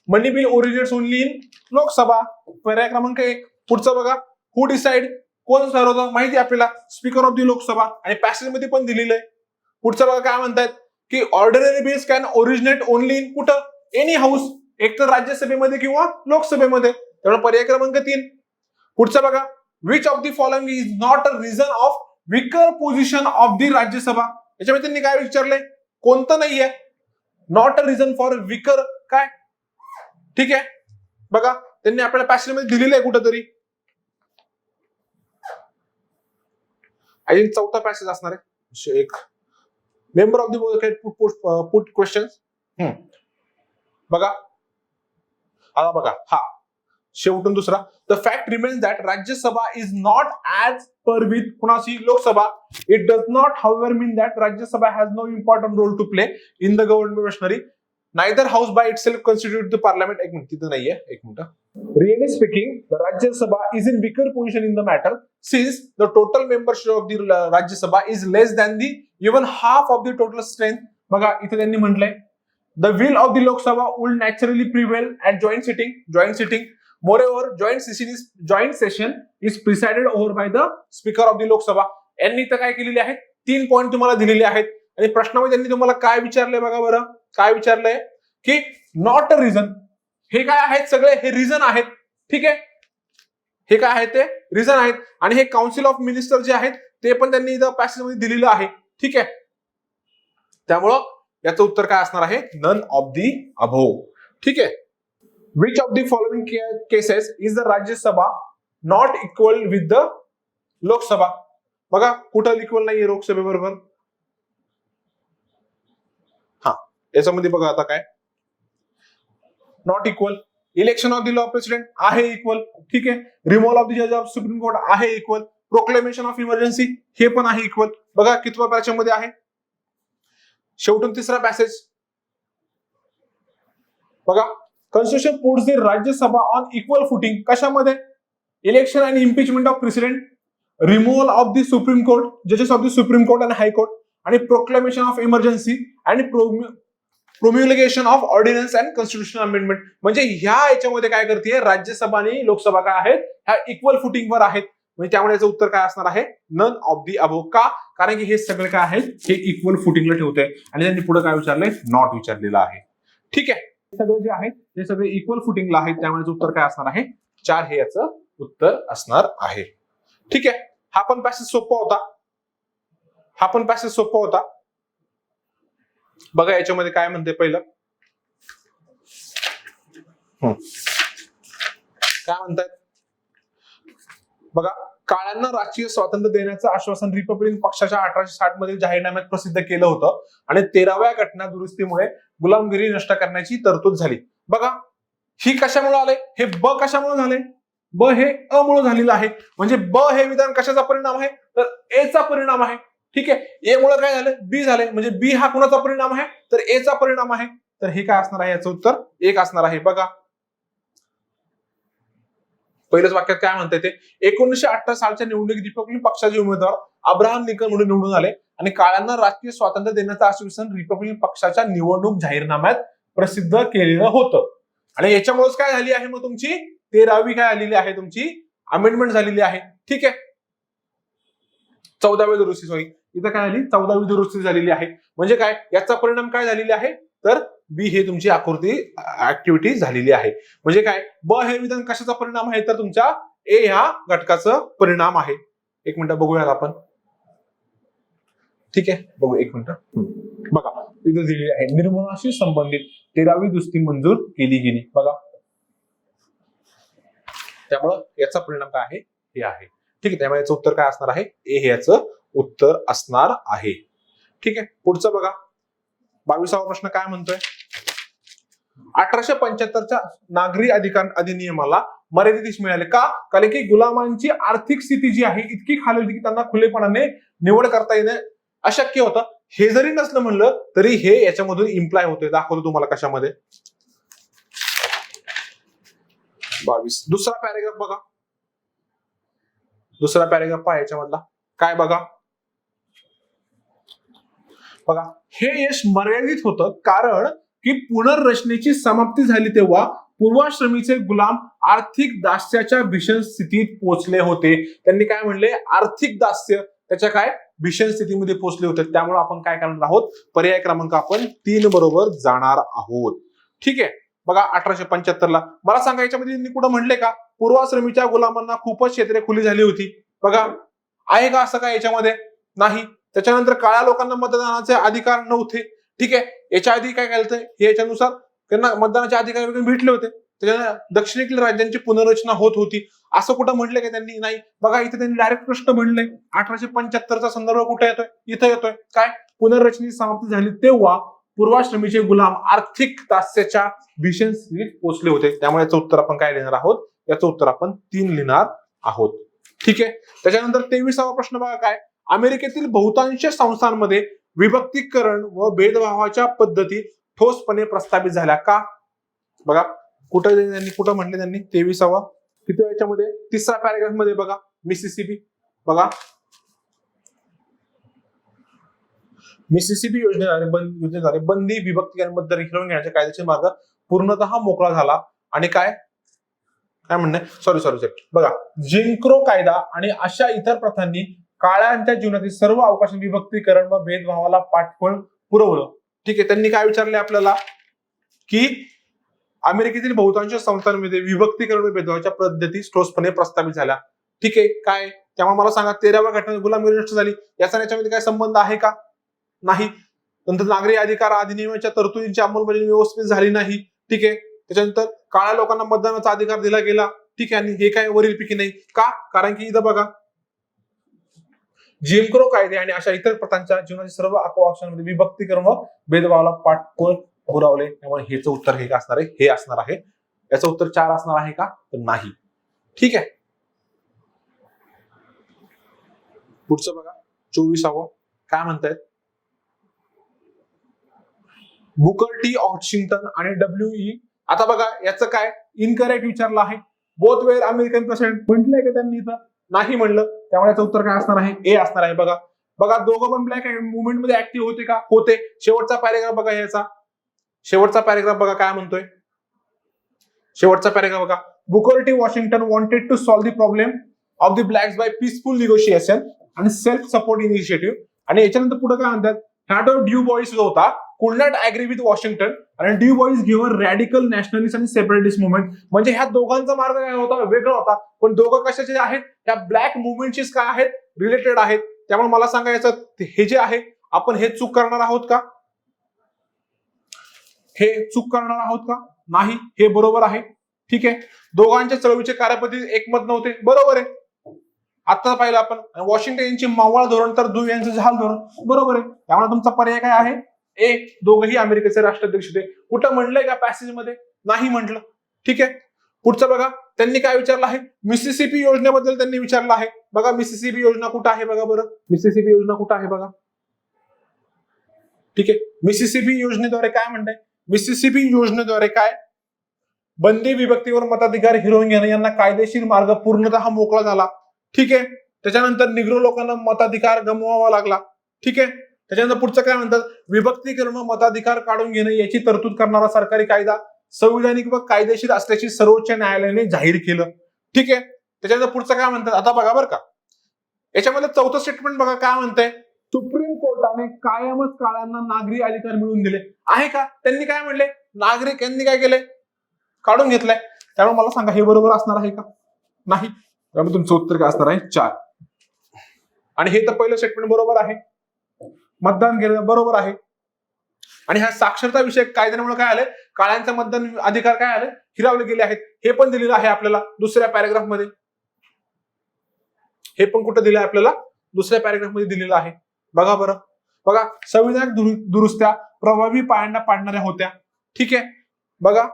money bill originates only in Lok Sabha, पर्याय क्रमांक 1. पुढचं बघा, हु डिसाइड, कोण ठरवतं, माहिती आपल्याला, स्पीकर ऑफ द लोकसभा, आणि पॅसेज मध्ये पण दिलेलं आहे. पुढचं बघा काय म्हणतायत की ordinary bills can originate only in कुठं, एनी हाऊस, एक तर राज्यसभेमध्ये किंवा लोकसभेमध्ये, त्यामुळे पर्याय क्रमांक 3. पुढचं बघा, which of the following is not a reason of weaker position of the Rajya Sabha. याच्यामध्ये त्यांनी काय विचारलंय, कोणतं नाहीये, not a reason for weaker काय. ठीक आहे, बघा त्यांनी आपल्या पॅसेज मध्ये दिलेलं आहे कुठंतरी, आय थिंक चौथा पॅसेज असणार आहे, एक member of the put question. बघा आता बघा, हा शेवटून दुसरा, the fact remains that Rajya Sabha is not as per with कुणाची Lok Sabha, it does not however mean that Rajya Sabha has no important role to play in the government machinery. Neither house by itself constitute the parliament. एक minute, तिथं नाहीये, एक minute. Really speaking, the Rajya Sabha is in weaker position in the matter since the total membership of the Rajya Sabha is less than the even half of the total strength. बघा इथे त्यांनी म्हटलंय the will of the Lok Sabha will naturally prevail at joint sitting. Moreover, joint session is presided over by the Speaker of the Lok Sabha. यांनी तर काय केलेले आहेत, 3 point तुम्हाला दिलेले आहेत आणि प्रश्नामध्ये त्यांनी तुम्हाला काय विचारलंय बघा बरं, काय विचारलंय की नॉट अ रिझन. हे काय आहेत, सगळे हे रिझन आहेत. ठीक आहे, हे काय आहेत, ते रिझन आहेत. आणि हे काउन्सिल ऑफ मिनिस्टर जे आहेत ते पण त्यांनी इथं पॅसेज मध्ये दिलेलं आहे. ठीक आहे, त्यामुळं याचं उत्तर काय असणार आहे, नन ऑफ दी अबोव. ठीक आहे. Which of the following cases is the Rajya Sabha not equal with the Lok Sabha. बघा कुठं इक्वल नाहीये लोकसभेबरोबर. हा, याच्यामध्ये बघा आता काय, not equal. Election of the law president आहे इक्वल. ठीक आहे. रिमूव्हल ऑफ द जज ऑफ सुप्रीम कोर्ट आहे इक्वल. प्रोक्लेमेशन ऑफ इमर्जन्सी हे पण आहे इक्वल. बघा कितव्या पॅसेज मध्ये आहे, शेवटून तिसरा पॅसेज बघा. Constitution puts the Rajya Sabha on equal footing. कशामध्ये, election and impeachment of president, removal of the supreme court, जजेस of the supreme court and high court, आणि प्रोक्लेमेशन ऑफ इमर्जन्सी आणि promulgation of ordinance and constitutional amendment. म्हणजे ह्या याच्यामध्ये काय करते, राज्यसभा आणि लोकसभा काय आहेत, ह्या इक्वल फुटिंगवर आहेत. म्हणजे त्यामुळे याचं उत्तर काय असणार आहे, नन ऑफ दी अबोव. का, कारण की हे सगळे काय आहेत, हे इक्वल फुटिंगला ठेवते आणि त्यांनी पुढे काय विचारलंय, नॉट विचारलेलं आहे. ठीक आहे, सगळे जे आहेत ते सगळे इक्वल फुटिंगला आहेत. त्यामुळे उत्तर काय असणार आहे, 4 हे याचं उत्तर असणार आहे. ठीक आहे. हा पण पॅसेज सोपा होता. बघा याच्यामध्ये काय म्हणते पहिलं, काय म्हणतात बघा. काळ्यांना राष्ट्रीय स्वातंत्र्य देण्याचं आश्वासन रिपब्लिकन पक्षाच्या 1860 मध्ये जाहीरनाम्यात प्रसिद्ध केलं होतं आणि 13व्या घटना दुरुस्तीमुळे गुलामगिरी नष्ट करण्याची तरतूद झाली. बघा ही कशामुळे आले, हे ब कशामुळे झाले, ब हे अ मुळे झालेलं आहे. म्हणजे ब हे विधान कशाचा परिणाम आहे, तर ए चा परिणाम आहे. ठीक आहे. ए मुळे काय झालं, बी झाले. म्हणजे बी हा कुणाचा परिणाम आहे, तर ए चा परिणाम आहे. तर हे काय असणार आहे, याचं उत्तर 1 असणार आहे. बघा पहिल्याच वाक्यात काय म्हणते ते, 1918 सालच्या निवडणुकीत रिपब्लिकन पक्षाचे उमेदवार अब्राहम लिंकन म्हणून निवडून आले आणि काळ्यांना राष्ट्रीय स्वातंत्र्य देण्याचं आश्वासन रिपब्लिकन पक्षाच्या निवडणूक जाहीरनाम्यात प्रसिद्ध केलेलं होतं. आणि याच्यामुळेच काय झाली आहे, मग तुमची 13वी काय आलेली आहे, तुमची अमेंडमेंट झालेली आहे. ठीक आहे. 14वी दुरुस्ती, सॉरी इथं काय झाली, 14वी दुरुस्ती झालेली आहे. म्हणजे काय, याचा परिणाम काय झालेला आहे, तर बी हे तुमची आकृती ऍक्टिव्हिटी झालेली आहे. म्हणजे काय, ब हे विधान कशाचा परिणाम आहे, तर तुमच्या ए ह्या घटकाचं परिणाम आहे. एक मिनिट बघूयात आपण. ठीक आहे, बघू एक मिनिट. बघा इथं दिलेली आहे, निर्मूलनाशी संबंधित 13वी दुरुस्ती मंजूर केली गेली. बघा त्यामुळं याचा परिणाम काय आहे, हे आहे. ठीक आहे. त्यामुळे याचं उत्तर काय असणार आहे, ए हे याचं उत्तर असणार आहे. ठीक आहे. पुढचं बघा, 22वा प्रश्न काय म्हणतोय, 1875च्या नागरी अधिकार अधिनियमाला मर्यादित मिळाले. का, कारण की गुलामांची आर्थिक स्थिती जी आहे इतकी खाली होती की त्यांना खुलेपणाने निवड करता येणे अशक्य होतं. हे जरी नसलं म्हणलं तरी हे याच्यामधून इम्प्लाय होते. दाखवतो तुम्हाला कशामध्ये. 22 दुसरा पॅरेग्राफ बघा. दुसरा पॅरेग्राफ आहे याच्यामधला काय बघा. बघा हे यश मर्यादित होतं कारण की पुनर्रचनेची समाप्ती झाली तेव्हा पूर्वाश्रमीचे गुलाम आर्थिक दास्याच्या भीषण स्थितीत पोहोचले होते. त्यांनी काय म्हणले, आर्थिक दास्य त्याच्या काय भीषण स्थितीमध्ये पोहोचले होते. त्यामुळे आपण काय करणार आहोत, पर्याय क्रमांक आपण 3 बरोबर जाणार आहोत. ठीक आहे. बघा 1875ला मला सांगा याच्यामध्ये त्यांनी कुठं म्हणले का, पूर्वाश्रमीच्या गुलामांना खूपच क्षेत्रे खुली झाली होती. बघा आहे का असं काय याच्यामध्ये, नाही. त्याच्यानंतर काळ्या लोकांना मतदानाचे अधिकार नव्हते. ठीक आहे. याच्या आधी काय केलं, हे याच्यानुसार त्यांना मतदानाचे अधिकार वगैरे भेटले होते. त्याच्या दक्षिणेकडील राज्यांची पुनर्रचना होत होती असं कुठं म्हटलं का त्यांनी, नाही. बघा इथे त्यांनी डायरेक्ट प्रश्न म्हणले. 1875चा संदर्भ कुठे येतोय, इथं येतोय. काय, पुनर्रचनेची समाप्ती झाली तेव्हा पूर्वाश्रमीचे गुलाम आर्थिक दास्याच्या भीषण स्थितीत पोहोचले होते. त्यामुळे याचं उत्तर आपण काय लिहिणार आहोत, याचं उत्तर आपण 3 लिहिणार आहोत. ठीक आहे. त्याच्यानंतर 23वा प्रश्न बघा काय, अमेरिकेतील बहुतांश संस्थांमध्ये विभक्तीकरण व भेदभावाच्या पद्धती ठोसपणे प्रस्थापित झाल्या. का? बघा कुठं म्हटले त्यांनी 23वा किती याच्यामध्ये 3रा पॅराग्राफ मध्ये बघा मिसिसिपी. बघा मिसिसिपी योजनेद्वारे बंदी विभक्ती आणि मतदार हिरवून घेण्याच्या कायद्याचे मार्ग पूर्णतः मोकळा झाला. आणि काय म्हणणं सॉरी बघा जिंक्रो कायदा आणि अशा इतर प्रथांनी काळ्यांच्या जीवनातील सर्व अवकाश विभक्तीकरण व भेदभावाला पाठबळ पुरवलं. ठीक आहे. त्यांनी काय विचारले आपल्याला की अमेरिकेतील बहुतांश संस्थांमध्ये विभक्तीकरण व भेदभावाच्या पद्धती ठोसपणे प्रस्थापित झाल्या. ठीक आहे. काय त्यामुळे मला सांगा 13व्या घटनेत गुलामगिरी नष्ट झाली याचा याच्यामध्ये काय संबंध आहे का? नाही. नंतर नागरी अधिकार अधिनियमाच्या तरतुदींची अंमलबजावणी व्यवस्थित झाली नाही. ठीक आहे. त्याच्यानंतर काळ्या लोकांना मतदानाचा अधिकार दिला गेला. ठीक आहे. आणि हे काय वरील पैकी नाही. का? कारण की इथं बघा जिम कायदे आणि अशा इतर प्रथांच्या जीवनातील सर्व अवकाशांमध्ये विभक्तीकरण व भेदभावाला पाठबळ पुरवले. त्यामुळे हेच उत्तर हे असणार आहे. हे असणार आहे. याचं उत्तर 4 असणार आहे का? तर नाही. ठीक आहे. पुढचं बघा 24वा काय म्हणतायत बुकर टी वॉशिंग्टन आणि WE. आता बघा याचं काय इनकरेक्ट विचारलं आहे. बोथ वेअर अमेरिकन प्रेसिडेंट म्हटलंय का त्यांनी इथं? नाही म्हणलं. त्यामुळे याचं उत्तर काय असणार आहे? ए असणार आहे. बघा दोघं पण ब्लॅक मुवमेंट मध्ये ऍक्टिव्ह होते का? होते. शेवटचा पॅरेग्राफ बघा याचा. शेवटचा पॅरेग्राफ बघा काय म्हणतोय. शेवटचा पॅरेग्राफ बघा Booker T Washington wanted to solve the problem of the blacks by peaceful negotiation आणि सेल्फ सपोर्ट इनिशिएटिव्ह. आणि याच्यानंतर पुढे काय म्हणतात हॅटो ड्यू बॉईस जो होता कुड नॉट अग्री विथ वॉशिंग्टन आणि ड्यू बॉईस गिव्हन रॅडिकल नॅशनलिस्ट आणि सेपरेटिस्ट मुवमेंट. म्हणजे ह्या दोघांचा मार्ग काय होता? वेगळा होता. पण दोघं कशाचे आहेत? त्या ब्लॅक मुवमेंटशीच काय आहेत? रिलेटेड आहेत. त्यामुळे मला सांगा याचं हे जे आहे आपण हे चूक करणार आहोत का? हे चूक करणार आहोत का? नाही. हे बरोबर आहे. ठीक आहे. दोघांच्या चळवळीचे कार्यपद्धती एकमत नव्हते. बरोबर आहे. आता पाहिलं आपण वॉशिंग्टन यांची मावळ धोरण तर डू यांचं जहाल धोरण. बरोबर आहे. त्यामुळे तुमचा पर्याय काय आहे? ए. दोघही अमेरिकेचे राष्ट्राध्यक्ष होते. कुठं म्हणलंय का पॅसेज मध्ये? नाही म्हटलं. ठीक आहे. पुढचं बघा त्यांनी काय विचारलं आहे मिसिसिपी योजनेबद्दल त्यांनी विचारलं आहे. बघा मिसिसिपी योजना कुठं आहे बघा बरं. मिसिसिपी योजना कुठं आहे बघा. ठीक आहे. मिसिसिपी योजनेद्वारे काय म्हणताय? मिसिसिपी योजनेद्वारे काय बंदी विभक्तीवर मताधिकार हिरवून घेणं यांना कायदेशीर मार्ग पूर्णतः मोकळा झाला. ठीक आहे. त्याच्यानंतर निग्रो लोकांना मताधिकार गमवावा लागला. ठीक आहे. त्याच्यानंतर पुढचं काय म्हणतात विभक्तीकरण व मताधिकार काढून घेणं याची तरतूद करणारा सरकारी कायदा संविधानिक व कायदेशीर असल्याची सर्वोच्च न्यायालयाने जाहीर केलं. ठीक आहे. त्याच्यानंतर पुढचं काय म्हणतात आता बघा बरं का याच्यामध्ये 4थं स्टेटमेंट बघा काय म्हणतंय सुप्रीम कोर्टाने कायमच काळ्यांना नागरी अधिकार मिळवून दिले आहे का? त्यांनी काय म्हणले नागरिक यांनी काय केले काढून घेतलंय. त्यामुळे मला सांगा हे बरोबर असणार आहे का? नाही. त्यामुळे तुमचं उत्तर काय असणार आहे? 4. आणि हे तर पहिलं स्टेटमेंट बरोबर आहे. मतदान केलं बरोबर आहे. आणि हा साक्षरता विषयक कायद्यामुळे काय आलंय काळ्यांचा मतदान अधिकार काय आले हिरावले गेले आहेत. हे पण दिलेलं आहे आपल्याला दुसऱ्या पॅराग्राफ मध्ये. हे पण कुठं दिलं आहे आपल्याला? दुसऱ्या पॅराग्राफ मध्ये दिलेलं आहे. बघा बरं. बघा संविधानिक दुरुस्त्या प्रभावी पायांना पाडणाऱ्या होत्या. ठीक आहे. बघा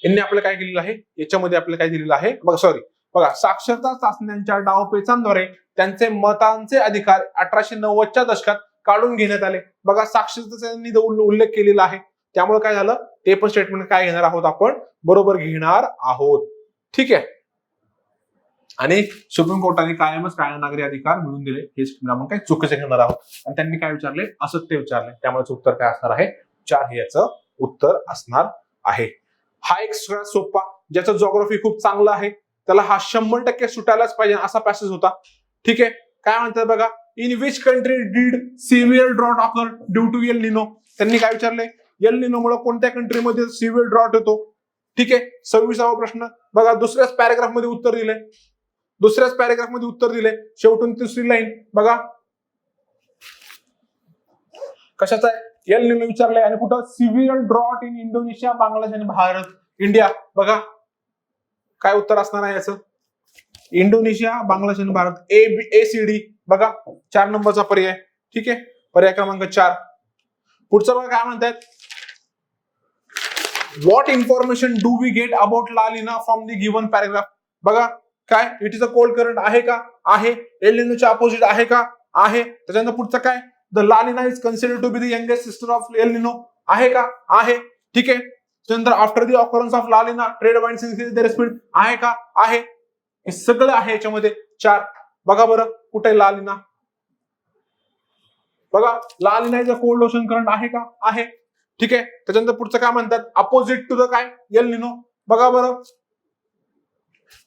यांनी आपलं काय केलेलं आहे याच्यामध्ये आपलं काय दिलेलं आहे बघा बघा साक्षरता चाचण्यांच्या डावपेचांद्वारे त्यांचे मतांचे अधिकार 1890च्या दशकात काढून घेण्यात आले. बघा साक्षरतेचा उल्लेख केलेला आहे. त्यामुळे काय झालं ते पण स्टेटमेंट काय घेणार आहोत आपण बरोबर घेणार आहोत. ठीक आहे. आणि सुप्रीम कोर्टाने कायमच काळ्या नागरी अधिकार मिळवून दिले हे आपण काय चुकीचे घेणार आहोत. आणि त्यांनी काय विचारले असत्य विचारले. त्यामुळे उत्तर काय असणार आहे? 4 हे याचं उत्तर असणार आहे. हा एक सगळ्यात सोपा ज्याचं जॉग्राफी खूप चांगलं आहे त्याला हा 100% सुटायलाच पाहिजे असा पॅसेज होता. ठीक आहे. काय म्हणतात बघा in which country did severe drought occur due to El Nino. त्यांनी काय विचारले एल निनो मुळे कोणत्या कंट्रीमध्ये सिव्हिअर ड्रॉट येतो. ठीक आहे. 26वा प्रश्न बघा दुसऱ्याच पॅराग्राफ मध्ये उत्तर दिले. दुसऱ्याच पॅराग्राफ मध्ये उत्तर दिले. शेवटून तिसरी लाईन बघा कशाचा आहे एल निनो विचारलंय आणि कुठं severe drought in Indonesia Bangladesh आणि भारत इंडिया. बघा काय उत्तर असणार आहे याचं इंडोनेशिया बांगलादेश आणि भारत ACD. बघा 4 नंबरचा पर्याय. ठीक आहे. पर्याय क्रमांक 4. पुढचं बघा काय म्हणतात what information do we get about La Nina from the given paragraph. बघा काय it is a cold current आहे का? आहे. एल निनोच्या अपोजिट आहे का? आहे. त्याच्यानंतर पुढचं काय the La Nina is considered to be the youngest sister of El Nino. आहे का? आहे. ठीक आहे. त्यानंतर after the occurrence of La Nina trade winds increase their speed. आहे का? आहे. हे सगळं आहे याच्यामध्ये. 4. बघा बरं कुठे आहे लालिना. बघा La Nina is a cold ocean current. आहे का? आहे. ठीक आहे. त्याच्यानंतर पुढचं काय म्हणतात, अपोजिट टू द काय, एल निनो. बघा बरं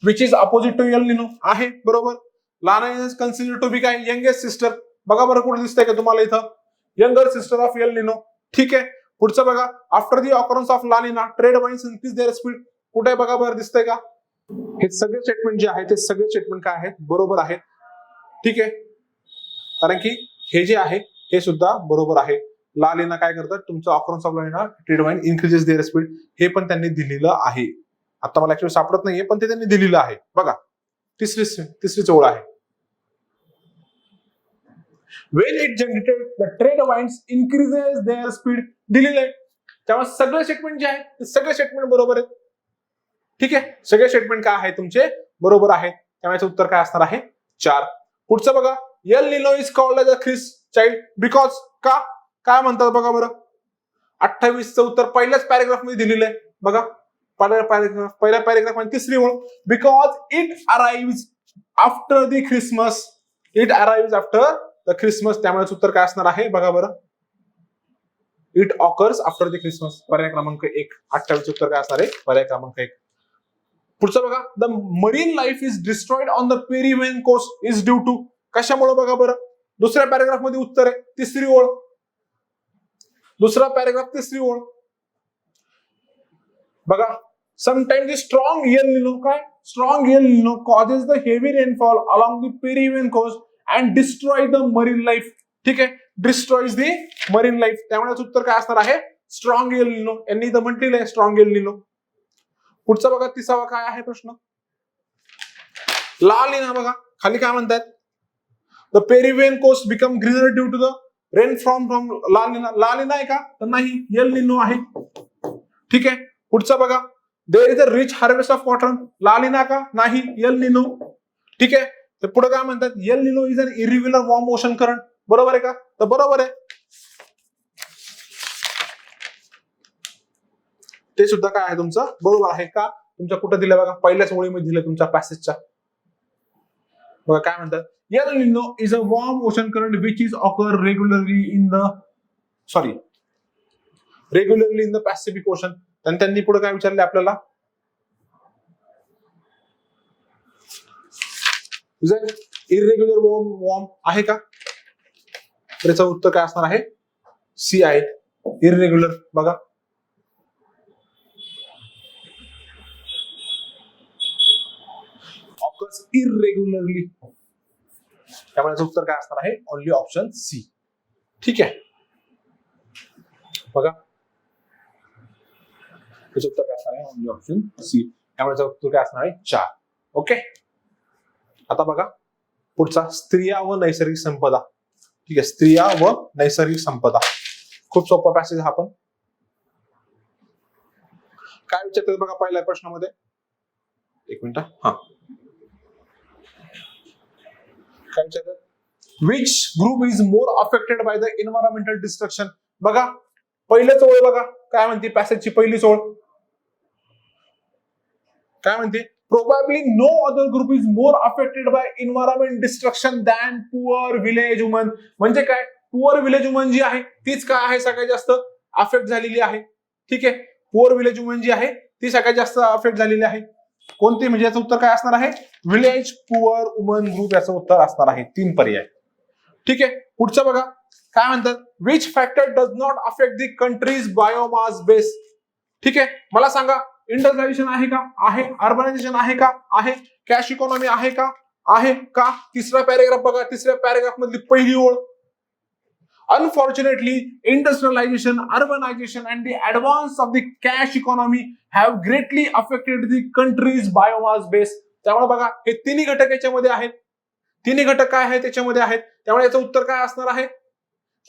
which is opposite to El Nino. आहे बरोबर. La Nina is considered to be काय, यंगेस्ट सिस्टर. बघा बरं कुठे दिसतंय का तुम्हाला इथं, यंगर सिस्टर ऑफ एल निनो. ठीक आहे. पुढचं बघा after the occurrence of La Nina trade winds increase their speed. कुठे बघा बरं दिसतंय का. हे सगळे स्टेटमेंट जे आहेत ते सगळे स्टेटमेंट काय आहेत, बरोबर आहेत. ठीक आहे. कारण की हे जे आहे हे सुद्धा बरोबर आहे. लालिना काय करतात, तुमचं occurrence of La Nina trade wind increases their speed, हे पण त्यांनी दिलेलं आहे. आता मला ऍक्च्युअली सापडत नाहीये पण ते त्यांनी दिलेलं आहे. बघा तिसरी ओळ आहे. When it generated, the trade winds increases their speed. दिलेलं आहे. त्यामुळे सगळे स्टेटमेंट जे आहेत ते सगळे स्टेटमेंट बरोबर आहेत. ठीक आहे. सगळे स्टेटमेंट काय आहे तुमचे बरोबर आहेत. त्यामुळे उत्तर काय असणार आहे 4. पुढचं बघा L Nino is called as a Chris child because. का? काय म्हणतात बघा बरं. 28चं उत्तर पहिल्याच पॅरेग्राफ मध्ये दिलेलं आहे. बघा पहिल्या पॅरेग्राफ मध्ये तिसरी ओळ, because it arrives after the Christmas. It arrives after the Christmas. त्यामुळे उत्तर काय असणार आहे बघा बरं, it occurs after the Christmas. पर्याय क्रमांक 1. 28 उत्तर काय असणार आहे पर्याय क्रमांक 1. पुढचं बघा the marine life is destroyed on the Peruvian coast is due to. कशामुळे बघा बरं. दुसऱ्या पॅरेग्राफ मध्ये उत्तर आहे. तिसरी ओळ, दुसरा पॅरेग्राफ तिसरी ओळ. बघा sometimes the strong El Nino, काय strong El Nino causes the heavy rainfall along the Peruvian coast and destroy the marine life. ठीक आहे. Destroys the marine life. त्यामुळे उत्तर काय असणार आहे स्ट्रॉंग एल निनो. यांनी इथं म्हटलेलं आहे स्ट्रॉंग एल निनो. पुढचा बघा तिसावा काय आहे प्रश्न. लालिना बघा खाली काय म्हणतात, the Peruvian coast become greener due to the rain from La Nina. La Nina आहे का तर नाही, एल निनो आहे. ठीक आहे. पुढचा बघा there is a rich harvest of cotton. La Nina का नाही, एल निनो. ठीक आहे. तर पुढे काय म्हणतात, El Nino is an irregular warm ocean current. बरोबर आहे का तर बरोबर आहे. ते सुद्धा काय आहे तुमचं बरोबर आहे का. तुमच्या कुठं दिलं बघा पहिल्याच ओळीमध्ये दिलं तुमच्या पॅसेजच्या. बघा काय म्हणतात, El Nino is a warm ocean current which is occur regularly in the Pacific Ocean. आणि त्यांनी पुढे काय विचारले आपल्याला, इरेग्युलर वॉर्म आहे का. त्याचं उत्तर काय असणार आहे सी आहे, इरेग्युलर. बघा इरेग्युलरली, त्यामुळे उत्तर काय असणार आहे ओनली ऑप्शन सी. ठीक आहे. बघा त्याचं उत्तर काय असणार आहे ओनली ऑप्शन सी. त्यामुळे उत्तर काय असणार आहे 4. ओके. आता बघा पुढचा स्त्रिया व नैसर्गिक संपदा. ठीक आहे. स्त्रिया व नैसर्गिक संपदा खूप सोपा पॅसेज हा. पण काय विचारतात बघा पहिल्या प्रश्नामध्ये, एक मिनिट. हा काय विचारतात, which group is more affected by the environmental destruction. बघा पहिलेच ओळ बघा काय म्हणते, पॅसेजची पहिलीच ओळ काय म्हणते, probably no other group is more affected by environment destruction than poor village women. म्हणजे काय, पुअर विलेज वुमन जी आहे तीच काय आहे सगळ्यात जास्त अफेक्ट झालेली आहे. ठीक आहे. पुअर विलेज वुमन जी आहे ती सगळ्यात जास्त अफेक्ट झालेली आहे. कोणती म्हणजे याचं उत्तर काय असणार आहे, विलेज पुअर वुमन ग्रुप याचं उत्तर असणार आहे. 3 पर्याय. ठीक आहे. पुढचं बघा काय म्हणतात, which factor does not affect the countries biomass base. ठीक आहे. मला सांगा इंडस्ट्रियलायझेशन आहे का, आहे. अर्बनायझेशन आहे का, आहे. कॅश इकॉनॉमी आहे का, आहे का. तिसरा पॅरेग्राफ बघा, तिसऱ्या पॅरेग्राफ मधली पहिली ओळ, unfortunately industrialization, urbanization and the advance of the cash economy have greatly affected the country's biomass base. त्यामुळे बघा हे तिन्ही घटक याच्यामध्ये आहेत. तिन्ही घटक काय आहेत त्याच्यामध्ये आहेत. त्यामुळे याचं उत्तर काय असणार आहे,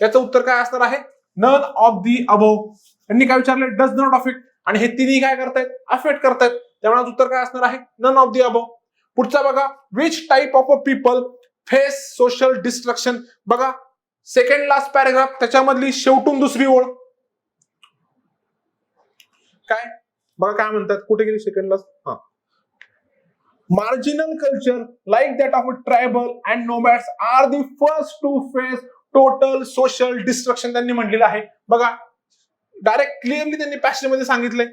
याचं उत्तर काय असणार आहे नन ऑफ दी अबोव. त्यांनी काय विचारले, डज नॉट अफेक्ट. आणि हे तिन्ही काय करतायत, अफेक्ट करतायत. त्यामुळे उत्तर काय असणार आहे नन ऑफ दी अबोव. पुढचा बघा, which type of a people face social destruction. बघा सेकंड लास्ट पॅराग्राफ त्याच्यामधली शेवटून दुसरी ओळ काय बघा काय म्हणतात, कुठे गेली सेकंड लास्ट, हा marginal culture like that of a tribal and nomads are the first to face total social destruction त्यांनी म्हटलेलं आहे. बघा डायरेक्ट क्लिअरली त्यांनी पॅसेज मध्ये सांगितलंय.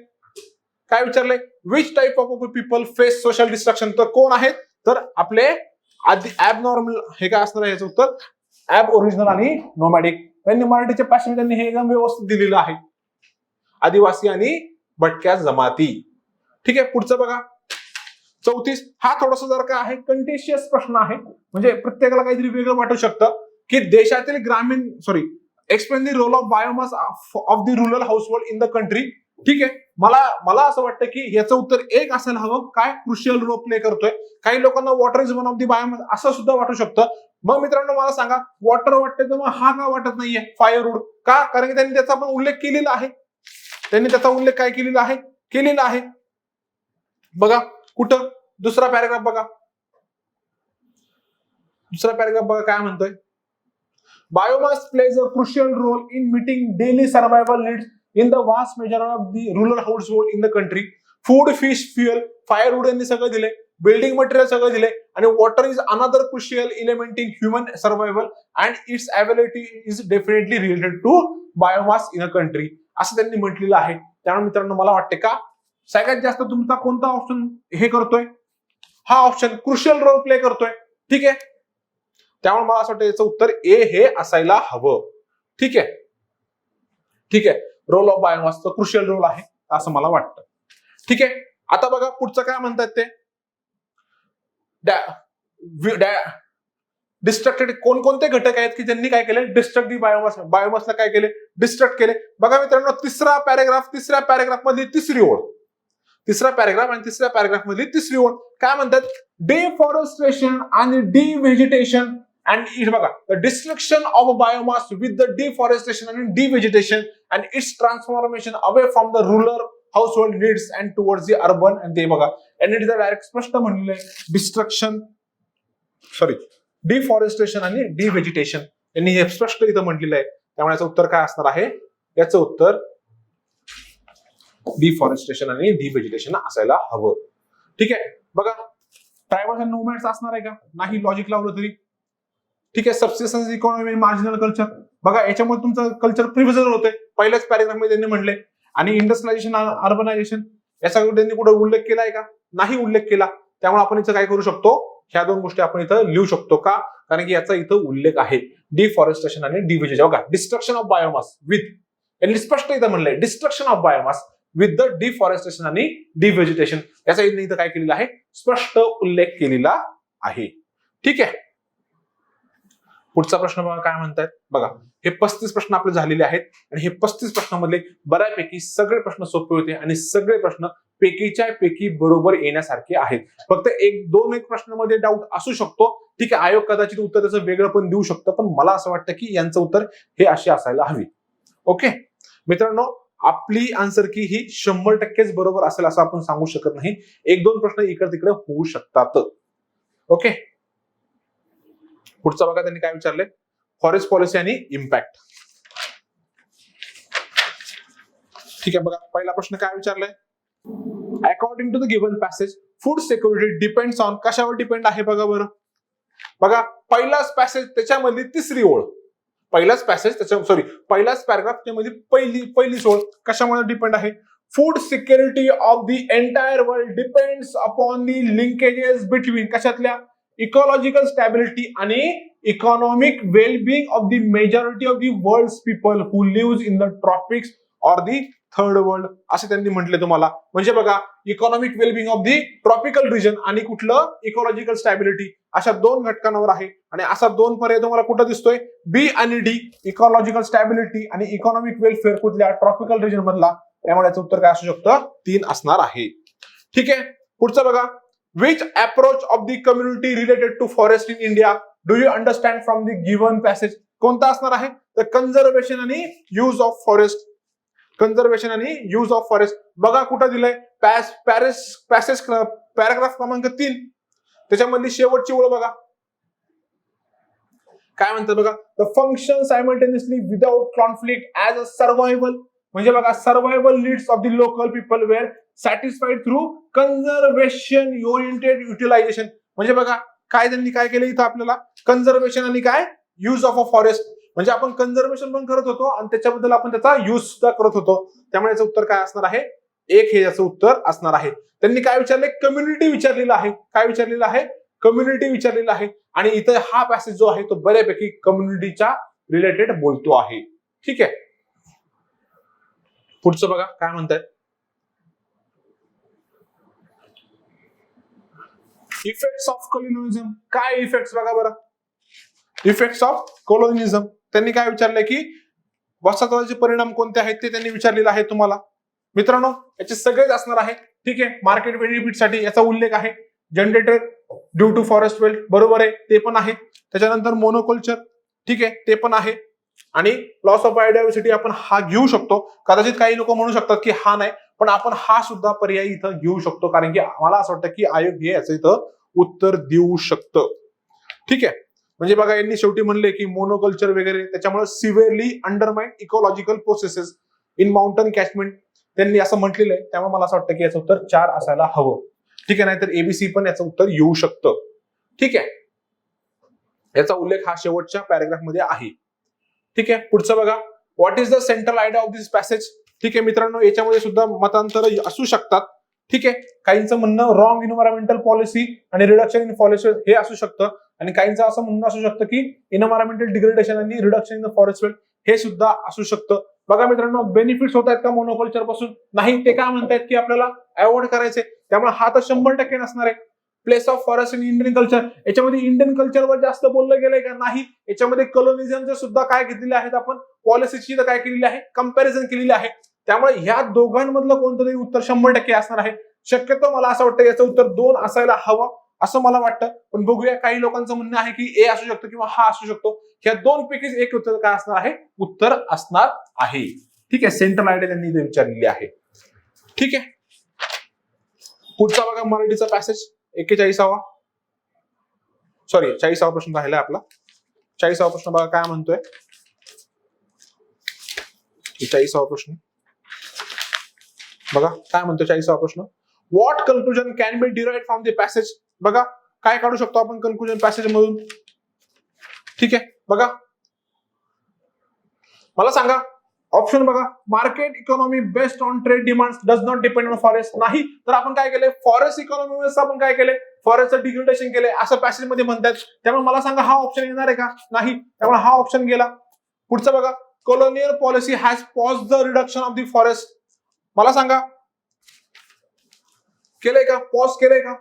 काय विचारलंय, which type of people face social destruction, तर कोण आहेत, तर आपले आधी ऍबनॉर्मल, हे काय असणार आहे याचं उत्तर ऍब ओरिजिनल आणि नोमॅडिक. त्यांनी मराठीच्या पॅसेज त्यांनी हे एकदम व्यवस्थित दिलेलं आहे, आदिवासी आणि भटक्या जमाती. ठीक आहे, पुढचं बघा 34. हा थोडासा जर का आहे कंटेशियस प्रश्न आहे, म्हणजे प्रत्येकाला काहीतरी वेगळं वाटू शकतं की देशातील ग्रामीण explain the role of biomass of the rural household in the country. ठीक आहे, मला असं वाटतं की याचं उत्तर एक असायला हवं, काय क्रुशियल रोल प्ले करतोय. काही लोकांना water is one of the biomass असं सुद्धा वाटू शकतं. मग मित्रांनो मला सांगा, वॉटर वाटतंय तर मग हा का वाटत नाहीये फायरवूड का, कारण की त्यांनी त्याचा पण उल्लेख केलेला आहे. त्यांनी त्याचा उल्लेख काय केलेला आहे बघा कुठं, दुसरा पॅराग्राफ बघा, काय म्हणतोय, biomass plays a crucial role in meeting daily survival needs in the vast major of the rural household in the country. Food, fish, fuel, firewood यांनी सगळं दिले, बिल्डिंग मटेरियल सगळं दिले, आणि water is another crucial element in human survival and its availability is definitely related to biomass in a country, असं त्यांनी म्हटलेलं आहे. त्यामुळे मित्रांनो मला वाटते का सगळ्यात जास्त तुमचा कोणता ऑप्शन हे करतोय, हा ऑप्शन क्रुशियल रोल प्ले करतोय. ठीक आहे, त्यामुळे मला असं वाटतं याचं उत्तर ए हे असायला हवं. ठीक आहे, रोल ऑफ बायोमासचं क्रुशियल रोल आहे असं मला वाटतं. ठीक आहे, आता बघा पुढचं काय म्हणतात ते, डिस्ट्रक्टेड कोणकोणते घटक आहेत की ज्यांनी काय केले, डिस्ट्रक्ट दी बायोमासला काय केले, डिस्ट्रक्ट केले. बघा मित्रांनो तिसऱ्या पॅराग्राफ मधली तिसरी ओळ, तिसरा पॅराग्राफ आणि तिसऱ्या पॅराग्राफ मधली तिसरी ओळ काय म्हणतात, डिफॉरेस्टेशन आणि डिव्हेजिटेशन अँड बघा the destruction of biomass with the deforestation आणि devegetation and its transformation away from the rural household needs and towards the urban. आणि ते बघा यांनी डायरेक्ट स्पष्ट म्हणलेलं आहे, डिफॉरेस्टेशन आणि डिव्हेजिटेशन यांनी हे स्पष्ट इथं म्हटलेलं आहे. त्यामुळे याचं उत्तर काय असणार आहे, याचं उत्तर डिफॉरेस्टेशन आणि डिव्हेजिटेशन असायला हवं. ठीक आहे, बघा ट्रायबल्स अँड नोमॅड्स असणार आहे का, नाही लॉजिक लावलं तरी. ठीक आहे, सबसिस्टन्स इकॉनॉमी, मार्जिनल कल्चर, बघा याच्यामुळे तुमचं कल्चर प्रिव्हिजन होतंय, पहिल्याच पॅराग्राफ मध्ये त्यांनी म्हटले. आणि इंडस्ट्रियलायझेशन, अर्बनायझेशन याचा त्यांनी कुठे उल्लेख केलाय का, नाही उल्लेख केला. त्यामुळे आपण इथं काय करू शकतो, ह्या दोन गोष्टी आपण इथं लिहू शकतो का, कारण की याचा इथं उल्लेख आहे, डिफॉरेस्टेशन आणि डिव्हिजन. बघा डिस्ट्रक्शन ऑफ बायोमास विथ, यांनी स्पष्ट इथं म्हणलंय destruction of biomass with the deforestation आणि डिव्हेजिटेशन, याचा इथं काय केलेला आहे, स्पष्ट उल्लेख केलेला आहे. ठीक आहे, पुढचा प्रश्न बघा काय म्हणतात, बघा हे 35 प्रश्न आपले झालेले आहेत आणि हे 35 प्रश्नांमधले बऱ्यापैकी सगळे प्रश्न सोपे होते आणि सगळे प्रश्न पैकीच्या पैकी बरोबर येण्यासारखे आहेत. फक्त एक प्रश्नामध्ये डाऊट असू शकतो. ठीक आहे, आयोग कदाचित उत्तर त्याचं वेगळं पण देऊ शकतं, पण मला असं वाटतं की यांचं उत्तर हे अशी असायला हवी. ओके मित्रांनो, आपली आन्सर की ही 100%च बरोबर असेल असं आपण सांगू शकत नाही. 1-2 प्रश्न इकडे तिकडे होऊ शकतात. ओके, पुढचा बघा त्यांनी काय विचारले, फॉरेस्ट पॉलिसी आणि इम्पॅक्ट. ठीक आहे, बघा पहिला प्रश्न काय विचारलाय, according to the given passage food security depends on, कशावर डिपेंड आहे बघा बरं. बघा पहिलाच पॅसेज त्याच्यामधली तिसरी ओळ, पहिलाच पॅराग्राफ त्यामध्ये पहिलीच ओळ कशामुळे डिपेंड आहे, food security of the entire world depends upon the linkages between, कशातल्या, इकॉलॉजिकल स्टॅबिलिटी आणि economic wellbeing of the majority of the world's people who live in the tropics or the third world, असे त्यांनी म्हटले तुम्हाला. म्हणजे बघा economic wellbeing of the tropical region आणि कुठलं इकॉलॉजिकल स्टॅबिलिटी, अशा 2 घटकांवर आहे. आणि असा 2 पर्याय तुम्हाला कुठं दिसतोय, बी आणि डी, इकॉलॉजिकल स्टॅबिलिटी आणि इकॉनॉमिक वेलफेअर कुठल्या, ट्रॉपिकल रिजन मधला. त्यामुळे याचं उत्तर काय असू शकतं, 3 असणार आहे. ठीक आहे, पुढचं बघा, which approach of the community related to forest in India do you understand from the given passage, कोणता असणार आहे, तर कन्झर्वेशन आणि यूज ऑफ फॉरेस्ट, कन्झर्वेशन आणि यूज ऑफ फॉरेस्ट. बघा कुठं दिलंय, पॅसेज पॅराग्राफ क्रमांक 3 त्याच्यामधली शेवटची ओळ बघा, काय म्हणतात बघा, the function simultaneously without conflict as a survival, म्हणजे बघा survival needs of the local people were satisfied through conservation oriented utilisation. म्हणजे बघा काय त्यांनी काय केलं इथं आपल्याला, कन्झर्वेशन आणि काय यूज ऑफ अ फॉरेस्ट, म्हणजे आपण कन्झर्वेशन पण करत होतो आणि त्याच्याबद्दल आपण त्याचा यूज सुद्धा करत होतो. त्यामुळे याचं उत्तर काय असणार आहे, एक हे याचं उत्तर असणार आहे. त्यांनी काय विचारलंय, कम्युनिटी विचारलेलं आहे. काय विचारलेलं आहे, कम्युनिटी विचारलेलं आहे. आणि इथं हा पॅसेज जो आहे तो बऱ्यापैकी कम्युनिटीच्या रिलेटेड बोलतो आहे. ठीक आहे, पुढचं बघा काय म्हणतायत, इफेक्ट्स ऑफ कॉलोनिझम. काय इफेक्ट्स बघा बरं, इफेक्ट्स ऑफ कॉलोनिझम त्यांनी काय विचारलंय की वसाहतवादाचे परिणाम कोणते आहेत ते त्यांनी विचारलेलं आहे तुम्हाला. मित्रांनो याचे सगळेच असणार आहे. ठीक आहे, मार्केट बेनिफिट साठी याचा उल्लेख आहे. Generator due to forest wealth, बरोबर आहे, ते पण आहे. त्याच्यानंतर मोनोकल्चर, ठीक आहे, ते पण आहे. आणि लॉस ऑफ बायोडायव्हर्सिटी आपण हा घेऊ शकतो. कदाचित काही लोक म्हणू शकतात की हा नाही, पण आपण हा सुद्धा पर्याय इथं घेऊ शकतो, कारण की मला असं वाटतं की आयोग हे याचं इथं उत्तर देऊ शकतं. ठीक आहे, म्हणजे बघा यांनी शेवटी म्हणले की मोनोकल्चर वगैरे त्याच्यामुळे सिव्हिअरली undermine ecological processes in mountain catchment त्यांनी असं म्हटलेलं आहे. त्यामुळे मला असं वाटतं की याचं उत्तर 4 असायला हवं. ठीक आहे, नाहीतर एबीसी पण याचं उत्तर येऊ शकतं. ठीक आहे, याचा उल्लेख हा शेवटच्या पॅराग्राफ मध्ये आहे. ठीक आहे, पुढचं बघा, what is the central idea of this passage. ठीक आहे मित्रांनो, याच्यामध्ये सुद्धा मतांतर असू शकतात. ठीक आहे, काहींचं म्हणणं रॉंग इन्व्हायरमेंटल पॉलिसी आणि रिडक्शन इन फॉरेस्ट हे असू शकतं, आणि काहींचं असं म्हणणं असू शकतं की इन्व्हायरमेंटल डिग्रेडेशन आणि reduction in the forest wealth हे सुद्धा असू शकतं. बघा मित्रांनो, बेनिफिट्स होत आहेत का मोनोकल्चर पासून, नाही. ते काय म्हणतायत की आपल्याला अवॉइड करायचे, त्यामुळे हा तर 100% नसणार आहे. Place of forest in Indian culture, याच्यामध्ये इंडियन कल्चरवर जास्त बोललं गेलंय का, नाही. याच्यामध्ये कॉलोनिझमचे सुद्धा काय घेतलेले आहेत आपण, पॉलिसीची काय केलेली आहे, कंपॅरिझन केलेली आहे. त्यामुळे ह्या दोघांमधलं कोणतंही उत्तर 100% असणार आहे. शक्यतो मला असं वाटतं याचं उत्तर 2 असायला हवं असं मला वाटतं, पण बघूया. काही लोकांचं म्हणणं आहे की ए असू शकतो किंवा हा असू शकतो. ह्या 2 पैकीच एक उत्तर काय असणार आहे, उत्तर असणार आहे. ठीक आहे, सेंट्रल आयडिया त्यांनी इथे विचारलेली आहे. ठीक आहे, पुढचा बघा मराठीचा पॅसेज 41वा, सॉरी 40वा प्रश्न राहिला आपला. 40वा प्रश्न बघा काय म्हणतोय, 40वा प्रश्न बघा काय म्हणतोय. 40वा प्रश्न, what conclusion can be derived from the passage. बघा काय काढू शकतो आपण कन्क्लुजन पॅसेज मधून. ठीक आहे, बघा मला सांगा ऑप्शन बघा, market economy based on trade demands does not depend on forest. नाही, तर आपण काय केलंय, फॉरेस्ट इकॉनॉमी आपण काय केलंय, फॉरेस्टचं डिग्रेडेशन केलंय असं पॅसेज मध्ये म्हणतात. त्यामुळे मला सांगा हा ऑप्शन येणार आहे का, नाही. त्यामुळे हा ऑप्शन गेला. पुढचं बघा, colonial policy has paused the reduction of the forest. मला सांगा केलंय का, पॉज केलंय का,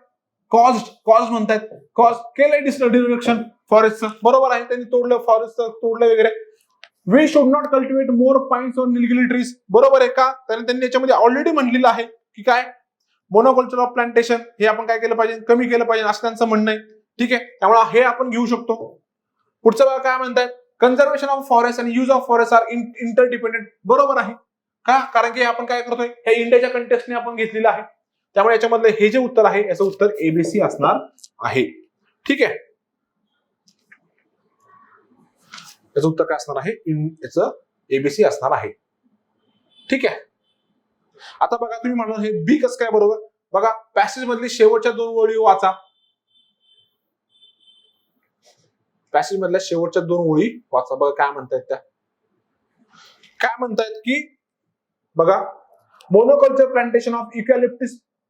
कॉज म्हणतात, कॉज केलंय डिस्ट्रक्शन फॉरेस्टचं, बरोबर आहे. त्यांनी तोडलं फॉरेस्टचं, तोडलं वगैरे. We should not cultivate more pines on nilgiri trees, बरोबर आहे का, कारण त्यांनी याच्यामध्ये ऑलरेडी म्हटलेलं आहे की काय, मोनोकल्चर ऑफ प्लांटेशन हे आपण काय केलं पाहिजे, कमी केलं पाहिजे असं त्यांचं म्हणणं आहे. ठीक आहे, त्यामुळे हे आपण घेऊ शकतो. पुढचं बघा काय म्हणतायत, कन्झर्वेशन ऑफ फॉरेस्ट आणि use of forest are interdependent, बरोबर आहे का, कारण की आपण काय करतोय, हे इंडियाच्या कंटेक्स्टने आपण घेतलेलं आहे. त्यामुळे याच्यामधलं हे जे उत्तर आहे याचं उत्तर एबीसी असणार आहे. ठीक आहे, याचं उत्तर काय असणार आहे, याचं एबीसी असणार आहे. ठीक आहे, आता बघा तुम्ही म्हणाल हे बी कसं काय बरोबर. बघा पॅसेज मधली शेवटच्या 2 ओळी वाचा, पॅसेज मधल्या शेवटच्या 2 ओळी वाचा. बघा काय म्हणतायत त्या, काय म्हणतायत की बघा, monoculture plantation of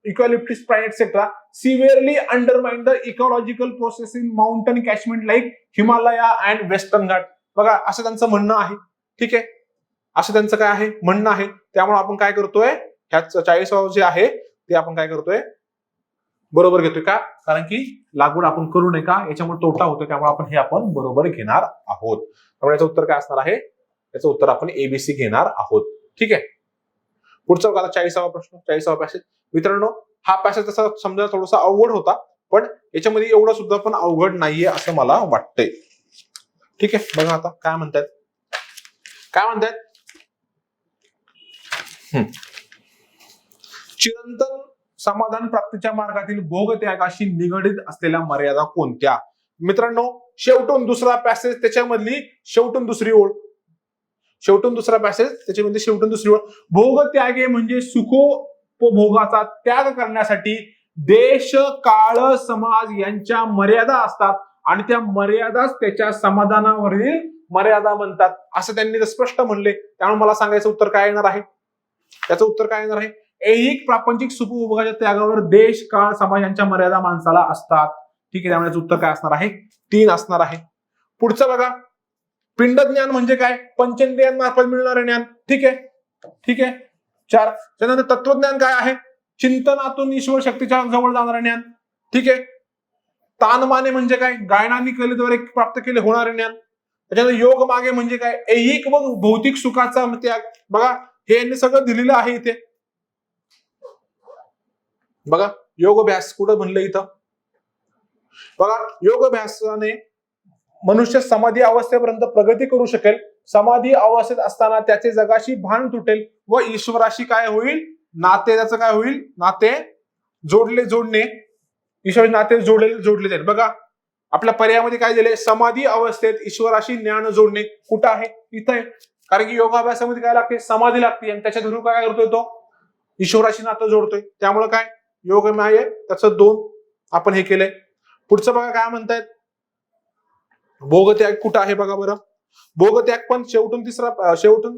eucalyptus pine etc. severely undermine the ecological process in mountain catchment like Himalaya and Western Ghat. बघा असं त्यांचं म्हणणं आहे. ठीक आहे, असं त्यांचं काय आहे, म्हणणं आहे. त्यामुळे आपण काय करतोय, ह्या 40वा जे आहे ते आपण काय करतोय, बरोबर घेतोय का, कारण की लागवड आपण करू नये का, याच्यामुळे तोटा होतोय, त्यामुळे आपण हे आपण बरोबर घेणार आहोत. त्यामुळे याचं उत्तर काय असणार आहे, याचं उत्तर आपण एबीसी घेणार आहोत. ठीक आहे, पुढचा बघा 40वा प्रश्न, 40वा पॅसेज. मित्रांनो हा पॅसेज तसा समजा थोडासा अवघड होता, पण याच्यामध्ये एवढं सुद्धा पण अवघड नाहीये असं मला वाटतंय. ठीक आहे, बघा आता काय म्हणतात, काय म्हणतात, चिरंतन समाधान प्राप्तीच्या मार्गातील भोग त्यागाशी निगडीत असलेल्या मर्यादा कोणत्या. मित्रांनो शेवटून दुसरा पॅसेज त्याच्यामधली शेवटून दुसरी ओळ, शेवटून दुसरा पॅसेज त्याच्यामध्ये शेवटून दुसरी ओळ. भोग त्यागे म्हणजे सुखोपभोगाचा त्याग करण्यासाठी देश काळ समाज यांच्या मर्यादा असतात आणि त्या मर्यादाच त्याच्या समाधानावरील मर्यादा म्हणतात असं त्यांनी स्पष्ट म्हणले. त्यामुळे मला सांगायचं उत्तर काय येणार आहे, त्याचं उत्तर काय येणार आहे, ऐहिक प्रापंचिक सुखोपभोगाच्या त्यागावर देश काळ समाज यांच्या मर्यादा माणसाला असतात. ठीक आहे, त्यामुळे उत्तर काय असणार आहे, 3 असणार आहे. पुढचं बघा, पिंड ज्ञान म्हणजे काय, पंचेंद्रियांमार्फत मिळणारे ज्ञान. ठीक आहे, ठीक आहे. 4. त्यानंतर तत्वज्ञान काय आहे, चिंतनातून ईश्वर शक्तीच्या जवळ जाणारे ज्ञान. ठीक आहे. तानमाने म्हणजे काय, गायनानी कलेद्वारे प्राप्त केले होणारे ज्ञान. त्याच्यानंतर योग मागे म्हणजे काय, ऐहिक व भौतिक सुखाचा त्याग. बघा हे यांनी सगळं दिलेलं आहे इथे. बघा योगाभ्यास कुठं म्हणलं इथं, बघा योगाभ्यासाने मनुष्य समाधी अवस्थेपर्यंत प्रगती करू शकेल. समाधी अवस्थेत असताना त्याचे जगाशी भान तुटेल व ईश्वराशी काय होईल, नाते त्याचं काय होईल, नाते जोडणे, ईश्वराचे नाते जोडले जाईल. बघा आपल्या पर्यायामध्ये काय दिले, समाधी अवस्थेत ईश्वराशी ज्ञान जोडणे. कुठं आहे, इथं आहे. कारण की योगाभ्यासामध्ये काय लागते, समाधी लागते आणि त्याच्या धरून काय करतोय तो, ईश्वराशी नातं जोडतोय. त्यामुळे काय योगमाय त्याचं 2 आपण हे केलंय. पुढचं बघा काय म्हणतायत, भोगत्याग कुठं आहे बघा बरं. भोगत्याग पण शेवटून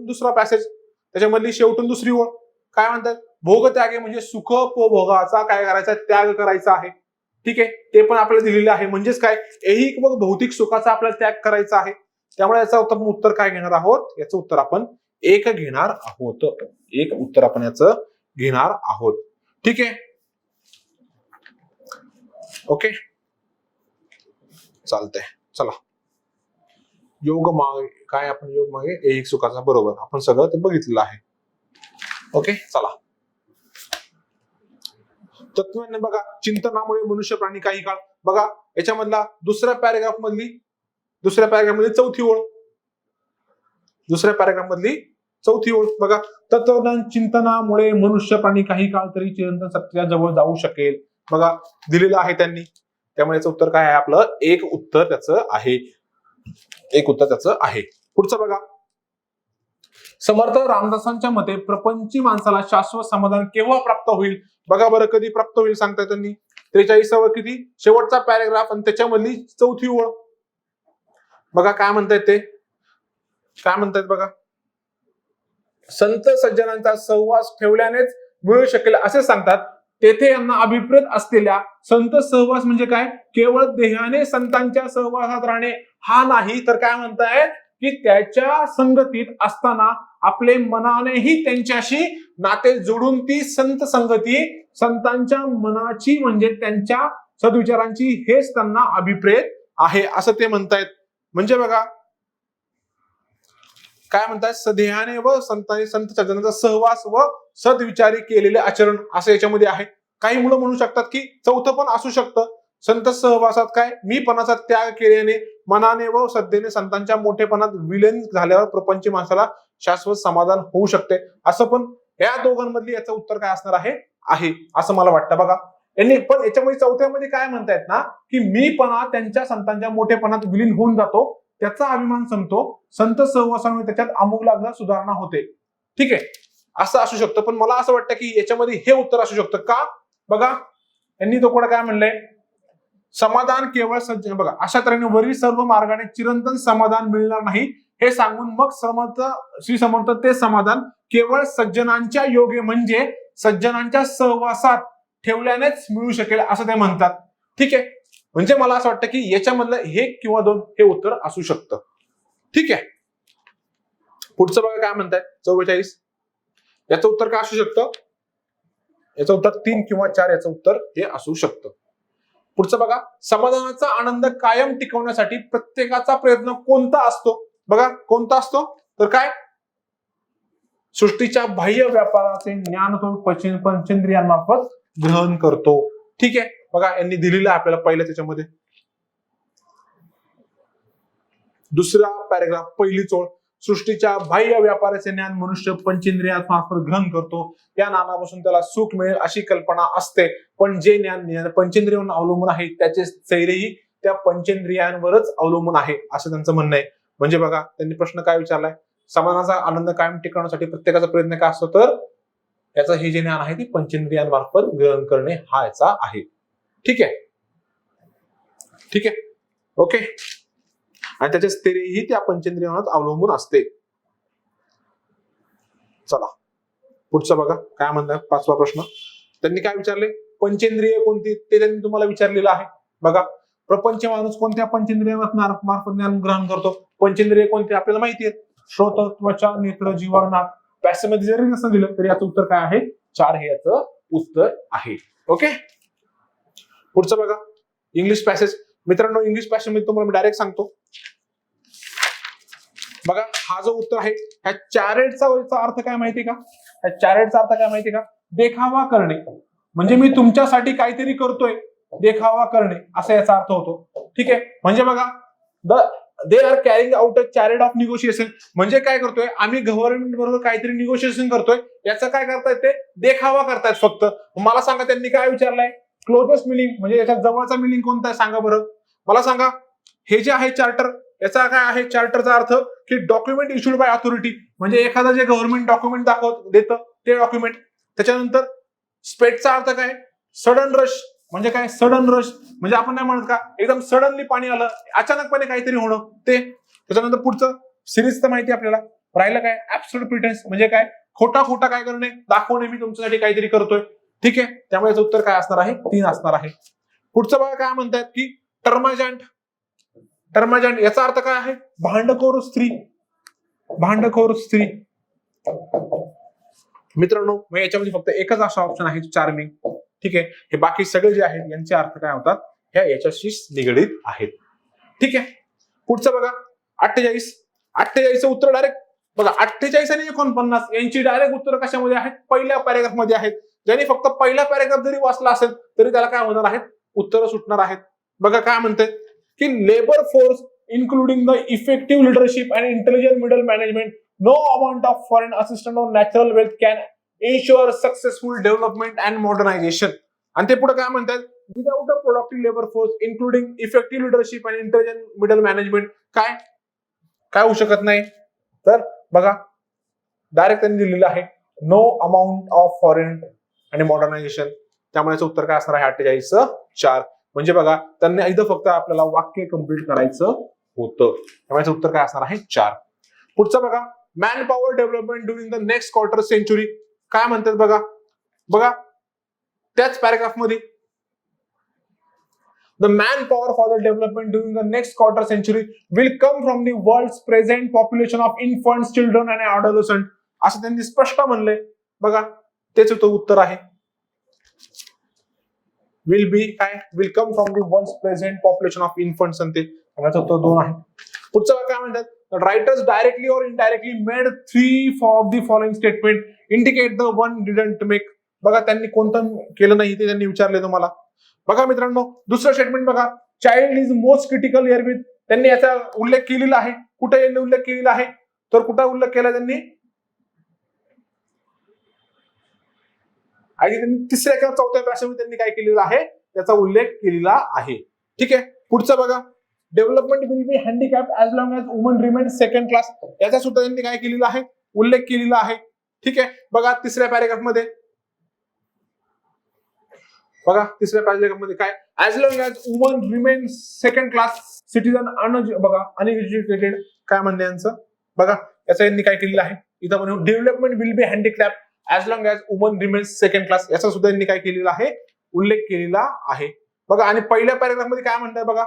दुसरा पॅसेज त्याच्यामधली शेवटून दुसरी ओळ. काय म्हणतात, भोगत्यागे म्हणजे सुखोपभोगाचा काय करायचा, त्याग करायचा आहे. ठीक आहे, ते पण आपल्याला दिलेले आहे. म्हणजेच काय, ऐहिक व भौतिक सुखाचा आपल्याला त्याग करायचा आहे. त्यामुळे याचा उत्तर काय घेणार आहोत, याचं उत्तर आपण 1 घेणार आहोत. 1 उत्तर आपण याचं घेणार आहोत. ठीक आहे, ओके चालतंय. चला योग मागे काय, आपण योग मागे ऐहिक सुखाचा, बरोबर आपण सगळं ते बघितलेलं आहे. ओके चला. तत्वज्ञान बघा, चिंतनामुळे मनुष्य प्राणी काही काळ. बघा याच्यामधला दुसऱ्या पॅरेग्राफ मधली चौथी ओळ, बघा तत्वज्ञान चिंतनामुळे मनुष्य प्राणी काही काळ तरी चिरंतन सत्याच्या जवळ जाऊ शकेल. बघा दिलेलं आहे त्यांनी. त्यामुळे याचं उत्तर काय आहे आपलं, 1 उत्तर त्याचं आहे. 1 उत्तर त्याचं आहे. पुढचं बघा, समर्थ रामदासांच्या मते प्रपंची माणसाला शाश्वत समाधान केव्हा प्राप्त होईल. बघा बरं कधी प्राप्त होईल सांगताय त्यांनी. 43वा किती शेवटचा पॅरेग्राफ आणि त्याच्यामधली चौथी ओळ. बघा काय म्हणतायत ते, काय म्हणतायत बघा, संत सज्जनांचा सहवास ठेवल्यानेच मिळू शकेल असे सांगतात. तेथे यांना अभिप्रेत असलेल्या संत सहवास म्हणजे काय, केवळ देहाने संतांच्या सहवासात राहणे हा नाही, तर काय म्हणतायत की त्याच्या संगतीत असताना आपले मनानेही त्यांच्याशी नाते जोडून ती संत संगती, संतांच्या मनाची म्हणजे त्यांच्या सद्विचारांची हेच त्यांना अभिप्रेत आहे असं ते म्हणतायत. म्हणजे बघा काय म्हणतात, सदेहाने व संत सज्जनांचा सहवास व सद्विचारी केलेले आचरण असं याच्यामध्ये आहे. काही मुलं म्हणू शकतात की चौथं पण असू शकतं, संत सहवासात काय, मीपणाचा त्याग केल्याने मनाने व श्रद्धेने संतांच्या मोठेपणात विलीन झाल्यावर प्रपंची माणसाला शाश्वत समाधान होऊ शकते. असं पण या दोघांमधली याचं उत्तर काय असणार आहे असं मला वाटतं. बघा यांनी पण याच्यामध्ये चौथ्यामध्ये काय म्हणतायत ना, की मीपणा त्यांच्या संतांच्या मोठेपणात विलीन होऊन जातो, त्याचा अभिमान संपतो, संत सहवासामुळे त्याच्यात आमूलाग्र सुधारणा होते. ठीक आहे, असं असू शकतं. पण मला असं वाटतं की याच्यामध्ये हे उत्तर असू शकतं का. बघा यांनी तो कोणा काय म्हणलंय, समाधान केवळ सज्जन. बघा अशा तऱ्हेने वरील सर्व मार्गाने चिरंतन समाधान मिळणार नाही हे सांगून मग श्री समर्थ ते समाधान केवळ सज्जनांच्या योगे म्हणजे सज्जनांच्या सहवासात ठेवल्यानेच मिळू शकेल असं ते म्हणतात. ठीक आहे, म्हणजे मला असं वाटतं की याच्यामधलं 1 किंवा 2 हे उत्तर असू शकतं. ठीक आहे, पुढचं बघा काय म्हणताय 44. याचं उत्तर काय असू शकतं, याचं उत्तर 3 किंवा 4 याचं उत्तर हे असू शकतं. पुढचं बघा, समाधानाचा आनंद कायम टिकवण्यासाठी प्रत्येकाचा प्रयत्न कोणता असतो. बघा कोणता असतो, तर काय, सृष्टीच्या बाह्य व्यापाराचे ज्ञान तो पंचेंद्रियांमार्फत ग्रहण करतो. ठीक आहे, बघा यांनी दिलेलं आहे आपल्याला पहिल्या त्याच्यामध्ये दुसरा पॅरेग्राफ पहिली ओळ, सृष्टीच्या बाह्य व्यापाराचे ज्ञान मनुष्य पंचेंद्रियांमार्फत ग्रहण करतो. या ज्ञानापासून त्याला सुख मिळेल अशी कल्पना असते, पण जे ज्ञान पंचेंद्रियांवर अवलंबून आहे त्याचे सैरेही त्या पंचेंद्रियांवरच अवलंबून आहे असं त्यांचं म्हणणं आहे. म्हणजे बघा त्यांनी प्रश्न काय विचारलाय, समाधानाचा आनंद कायम टिकवण्यासाठी प्रत्येकाचा प्रयत्न काय असतो, तर याचं हे जे ज्ञान आहे ते पंचेंद्रियांमार्फत ग्रहण करणे हा याचा आहे. ठीक आहे, ठीक आहे, ओके. आणि त्याचे स्थैर्यही त्या पंचेंद्रियांवर अवलंबून असते. चला पुढचं बघा काय म्हणतात. 5वा प्रश्न त्यांनी काय विचारले, पंचेंद्रिय कोणती ते त्यांनी तुम्हाला विचारलेलं आहे. बघा प्रपंच माणूस कोणत्या पंचेंद्रियामार्फत ज्ञान ग्रहण करतो. पंचेंद्रिय कोणते आपल्याला माहिती आहे, श्रोत, त्वचा, नेत्र, जिव्हाळा, नाक. पॅसेजमध्ये जरी नसतं दिलं तरी याचं उत्तर काय आहे, 4 हे याचं उत्तर आहे. ओके, पुढचं बघा इंग्लिश पॅसेज. मित्रांनो इंग्लिश पॅसेज मध्ये तुम्हाला मी डायरेक्ट सांगतो. बघा हा जो उत्तर आहे ह्या चॅरेटचा अर्थ काय माहितीये का, ह्या चॅरेटचा अर्थ काय माहितीये का, देखावा करणे. म्हणजे मी तुमच्यासाठी काहीतरी करतोय, देखावा करणे असा याचा अर्थ होतो. ठीक आहे, म्हणजे बघा they are carrying out a charade of negotiation. म्हणजे काय करतोय आम्ही गव्हर्नमेंट बरोबर काहीतरी निगोशिएशन करतोय, याचं काय करतायत ते देखावा करतायत फक्त. मला सांगा त्यांनी काय विचारलंय, क्लोजेस्ट मिनिंग म्हणजे याच्या जवळचा मिनिंग कोणता आहे सांगा बरं मला. सांगा हे जे आहे चार्टर, याचा काय आहे चार्टरचा अर्थ की डॉक्युमेंट इश्यूड बाय अथॉरिटी. म्हणजे एखादा जे गव्हर्नमेंट डॉक्युमेंट देतं ते डॉक्युमेंट. त्याच्यानंतर स्पेटचा अर्थ काय, सडन रश. म्हणजे काय सडन रश, म्हणजे आपण नाही म्हणत का एकदम सडनली पाणी आलं, अचानकपणे काहीतरी होणं ते. त्याच्यानंतर पुढचं सिरीजचं माहिती आपल्याला राहिलं काय, ऍब्सोल्यूट प्रिटेन्स. म्हणजे काय खोटा खोटा काय करणे, दाखवणे मी तुमच्यासाठी काहीतरी करतोय. ठीक आहे, त्यामुळे याचं उत्तर काय असणार आहे, 3 असणार आहे. पुढचं बघा काय म्हणतात की टर्माजंट. टर्माजंट याचा अर्थ काय आहे, भांडखोर स्त्री. भांडखोर स्त्री. मित्रांनो मग याच्यामध्ये फक्त एकच असा ऑप्शन आहे चार्मिंग. ठीक आहे, हे बाकी सगळे जे आहेत यांचे अर्थ काय होतात, ह्या याच्याशी निगडीत आहेत. ठीक आहे, पुढचं बघा 48. 48चं उत्तर डायरेक्ट बघा 48 आणि 49 यांची डायरेक्ट उत्तर कशामध्ये आहेत, पहिल्या पॅरेग्राफ मध्ये आहेत. ज्यांनी फक्त पहिला पॅरेग्राफ जरी वाचला असेल तरी त्याला काय होणार आहेत, उत्तर सुटणार आहेत. बघा काय म्हणतात की labour force including the effective leadership and intelligent middle management, no amount of foreign assistance or natural wealth can ensure successful development and modernization. आणि ते पुढे काय म्हणतात, without a productive labor force including effective leadership and intelligent middle management काय काय होऊ शकत नाही. तर बघा डायरेक्ट त्यांनी दिलेलं आहे नो अमाऊंट ऑफ फॉरेन आणि मॉडर्नायझेशन. त्यामुळे याचं उत्तर काय असणार आहे 48/4. म्हणजे बघा त्यांनी इथं फक्त आपल्याला वाक्य कंप्लीट करायचं होतं, त्यामुळे उत्तर काय असणार आहे 4. पुढचं बघा man power development during the next quarter century. काय म्हणतात बघा, बघा त्याच पॅराग्राफ मध्ये the man power for the development during the next quarter century will come from the world present population of infants, children and adolescent. असं त्यांनी स्पष्ट म्हणलंय. बघा तेच उत्तर आहे will be काय will come from the world's present population of infants. आणि ते उत्तर 2 आहे. पुढचं काय म्हणतात, रायटर्स डायरेक्टली और indirectly made 3 of the following statement indicate the one didn't make. बघा त्यांनी कोणतं केलं नाही ते त्यांनी विचारले तुम्हाला. बघा मित्रांनो दुसरं स्टेटमेंट बघा, child is most critical here with. त्यांनी याचा उल्लेख केलेला आहे. कुठे यांनी उल्लेख केलेला आहे, तर कुठे उल्लेख केला त्यांनी, आणि त्यांनी 3ऱ्या किंवा 4थ्या पॅसेजमध्ये त्यांनी काय केलेलं आहे, त्याचा उल्लेख केलेला आहे. ठीक आहे, पुढचं बघा development will be handicapped as long as woman remain second class. याचा सुद्धा त्यांनी काय केलेला आहे, उल्लेख केलेला आहे. ठीक आहे, बघा 3ऱ्या पॅरेग्राफ मध्ये बघा 3ऱ्या पॅरेग्राफ मध्ये काय, as long as woman remain second class citizen बघा अनएज्युकेटेड काय म्हणणे यांचं. बघा याचा यांनी काय केलेलं आहे, इथं पण development will be handicapped as long as woman remains second class. याचा सुद्धा यांनी काय केलेला आहे, उल्लेख केलेला आहे. बघा आणि पहिल्या पॅरेग्राफ मध्ये काय म्हणताय बघा,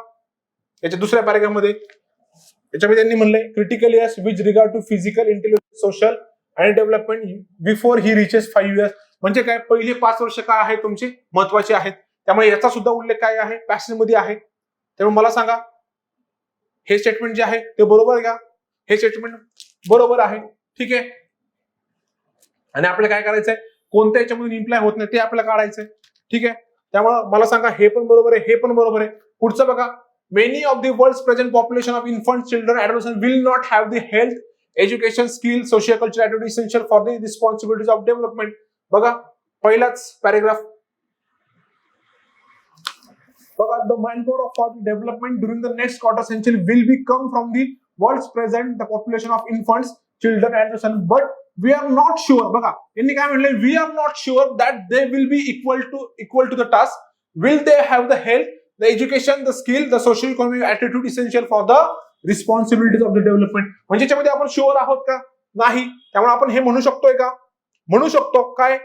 याच्या 2ऱ्या पॅरेग्राफ मध्ये याच्यामध्ये त्यांनी म्हणलंय critical years which regard to physical, intellectual, social आणि development before he reaches 5 years. म्हणजे काय पहिले 5 वर्ष काय आहे तुमचे महत्वाचे आहेत. त्यामुळे याचा सुद्धा उल्लेख काय आहे, पॅसेज मध्ये आहे. त्यामुळे मला सांगा हे स्टेटमेंट जे आहे ते बरोबर आहे का, हे स्टेटमेंट बरोबर आहे. ठीक आहे, आणि आपल्याला काय करायचंय, कोणत्या याच्यामधून इम्प्लाय होत नाही ते आपल्याला काढायचंय. ठीक आहे, त्यामुळे मला सांगा हे पण बरोबर आहे, हे पण बरोबर आहे. पुढचं बघा many of the world present population of infant, children, adolescent will not have the health, education, skill, social culture activity essential for the responsibilities of development. बघा पहिलाच पॅरेग्राफ बघा, द manpower for the development during the next quarter century will be come from the world's present the population of infants, children and the son, but we are not sure. बघा, यांनी काय म्हणले, we are not sure that they will be equal to the task. Will they have the health, the education, the skill, the social economic attitude essential for the responsibilities of the development? म्हणजे याच्यामध्ये आपण sure आहोत का? नाही. त्यामुळे आपण हे म्हणू शकतोय का? म्हणू शकतो काय?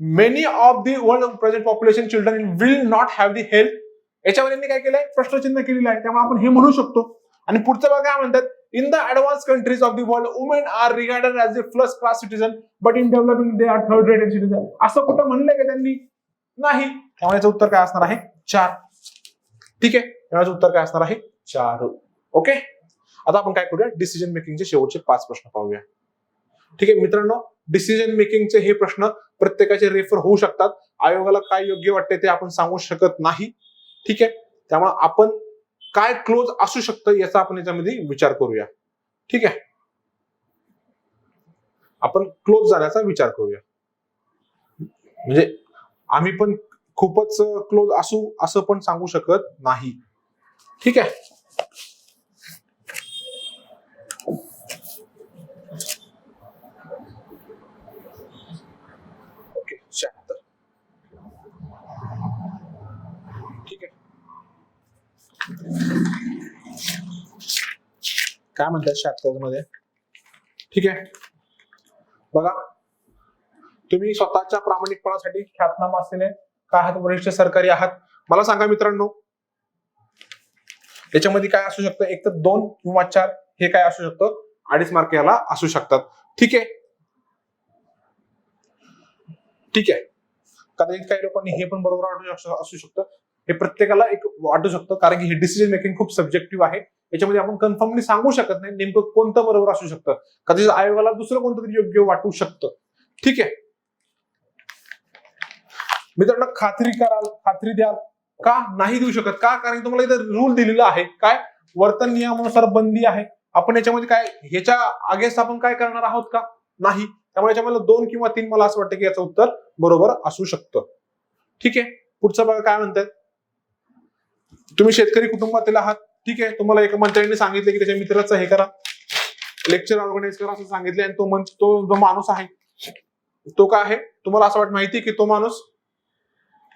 Many of the world present population children will not have the health. याच्यामध्ये त्यांनी काय केलंय? प्रश्नचिन्ह केलेलं आहे. त्यामुळे आपण हे म्हणू शकतो. आणि पुढचं बघा काय म्हणतात, in the advance countries of the world women are regarded as a first class citizen but in developing they are third rated citizen. असं कुठं म्हणलंय का त्यांनी? नाही. त्यामुळे याचं उत्तर काय असणार आहे? 4. ठीक आहे, याचं उत्तर काय असणार आहे? 4. ओके, आता आपण काय करूया, डिसिजन मेकिंगचे शेवटचे 5 प्रश्न पाहूया. ठीक आहे मित्रांनो, डिसिजन मेकिंगचे हे प्रश्न प्रत्येकाचे रेफर होऊ शकतात. आयोगाला काय योग्य वाटते ते आपण सांगू शकत नाही. ठीक आहे, त्यामुळे आपण काय क्लोज असू शकतं याचा आपण याच्यामध्ये विचार करूया. ठीक आहे, आपण क्लोज जाण्याचा विचार करूया. म्हणजे आम्ही पण खूपच क्लोज असू असं पण सांगू शकत नाही. ठीक आहे, ओके 76. ठीक आहे, काय म्हणतात 76 मध्ये? ठीक आहे, बघा, तुम्ही स्वतःच्या प्रामाणिकपणासाठी ख्यातनाम असलेले काय आहात? वरिष्ठ सरकारी आहात. मला सांगा मित्रांनो, याच्यामध्ये काय असू शकतं? एक तर 2 किंवा 4 हे काय असू शकतं? 2.5 मार्क याला असू शकतात. ठीक आहे, ठीक आहे, कदाचित काही लोकांनी हे पण बरोबर असू शकतं. हे प्रत्येकाला एक वाटू शकतं, कारण की हे डिसिजन मेकिंग खूप सब्जेक्टिव्ह आहे. याच्यामध्ये आपण कन्फर्मली सांगू शकत नाही नेमकं कोणतं बरोबर असू शकतं. कदाचित आयोगाला दुसरं कोणतं तरी योग्य वाटू शकतं. ठीक आहे मित्रांनो, खात्री कराल, खात्री द्याल का? नाही देऊ शकत. का? कारण तुम्हाला इथं रूल दिलेला आहे. काय? वर्तन नियमानुसार बंदी आहे. आपण याच्यामध्ये काय ह्याच्या अगेन्स्ट आपण काय करणार आहोत का? नाही. त्यामुळे याच्यामध्ये 2 किंवा 3 मला असं वाटतं की याचं उत्तर बरोबर असू शकतं. ठीक आहे, पुढचं बघा काय म्हणतात. तुम्ही शेतकरी कुटुंबातील आहात. ठीक आहे, तुम्हाला एका मंत्र्यांनी सांगितलं की त्याच्या मित्राचं हे करा, लेक्चर ऑर्गनाईज करा असं सांगितले, आणि तो जो माणूस आहे तो काय आहे? तुम्हाला असं माहिती की तो माणूस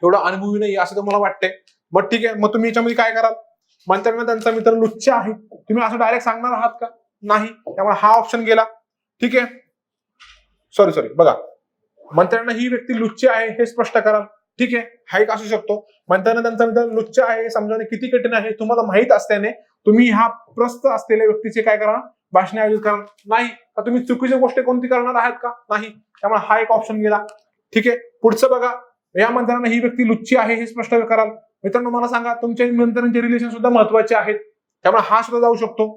एवढा अनुभवी नाही असं तुम्हाला वाटतंय. मग ठीक आहे, मग तुम्ही याच्यामध्ये काय कराल? मंत्र्यांना त्यांचा मित्र लुच्च आहे, तुम्ही असं डायरेक्ट सांगणार आहात का? नाही. त्यामुळे हा ऑप्शन गेला. ठीक आहे, सॉरी बघा, मंत्र्यांना ही व्यक्ती लुच्च आहे हे स्पष्ट कराल. ठीक आहे, हा एक असू शकतो. मंत्र्यांना त्यांचा मित्र लुच्च आहे हे समजावणे किती कठीण आहे तुम्हाला माहित असल्याने तुम्ही ह्या प्रस्त असलेल्या व्यक्तीचे काय करा? भाषण आयोजित करा. नाही. का तुम्ही चुकीची गोष्ट कोणती करणार आहात का? नाही. त्यामुळे हा एक ऑप्शन गेला. ठीक आहे, पुढचं बघा, या मंत्र्यांना ही व्यक्ती लुच्ची आहे हे स्पष्ट कराल. मित्रांनो मला सांगा, तुमच्या मंत्र्यांचे रिलेशन सुद्धा महत्वाचे आहेत, त्यामुळे हा सुद्धा जाऊ शकतो.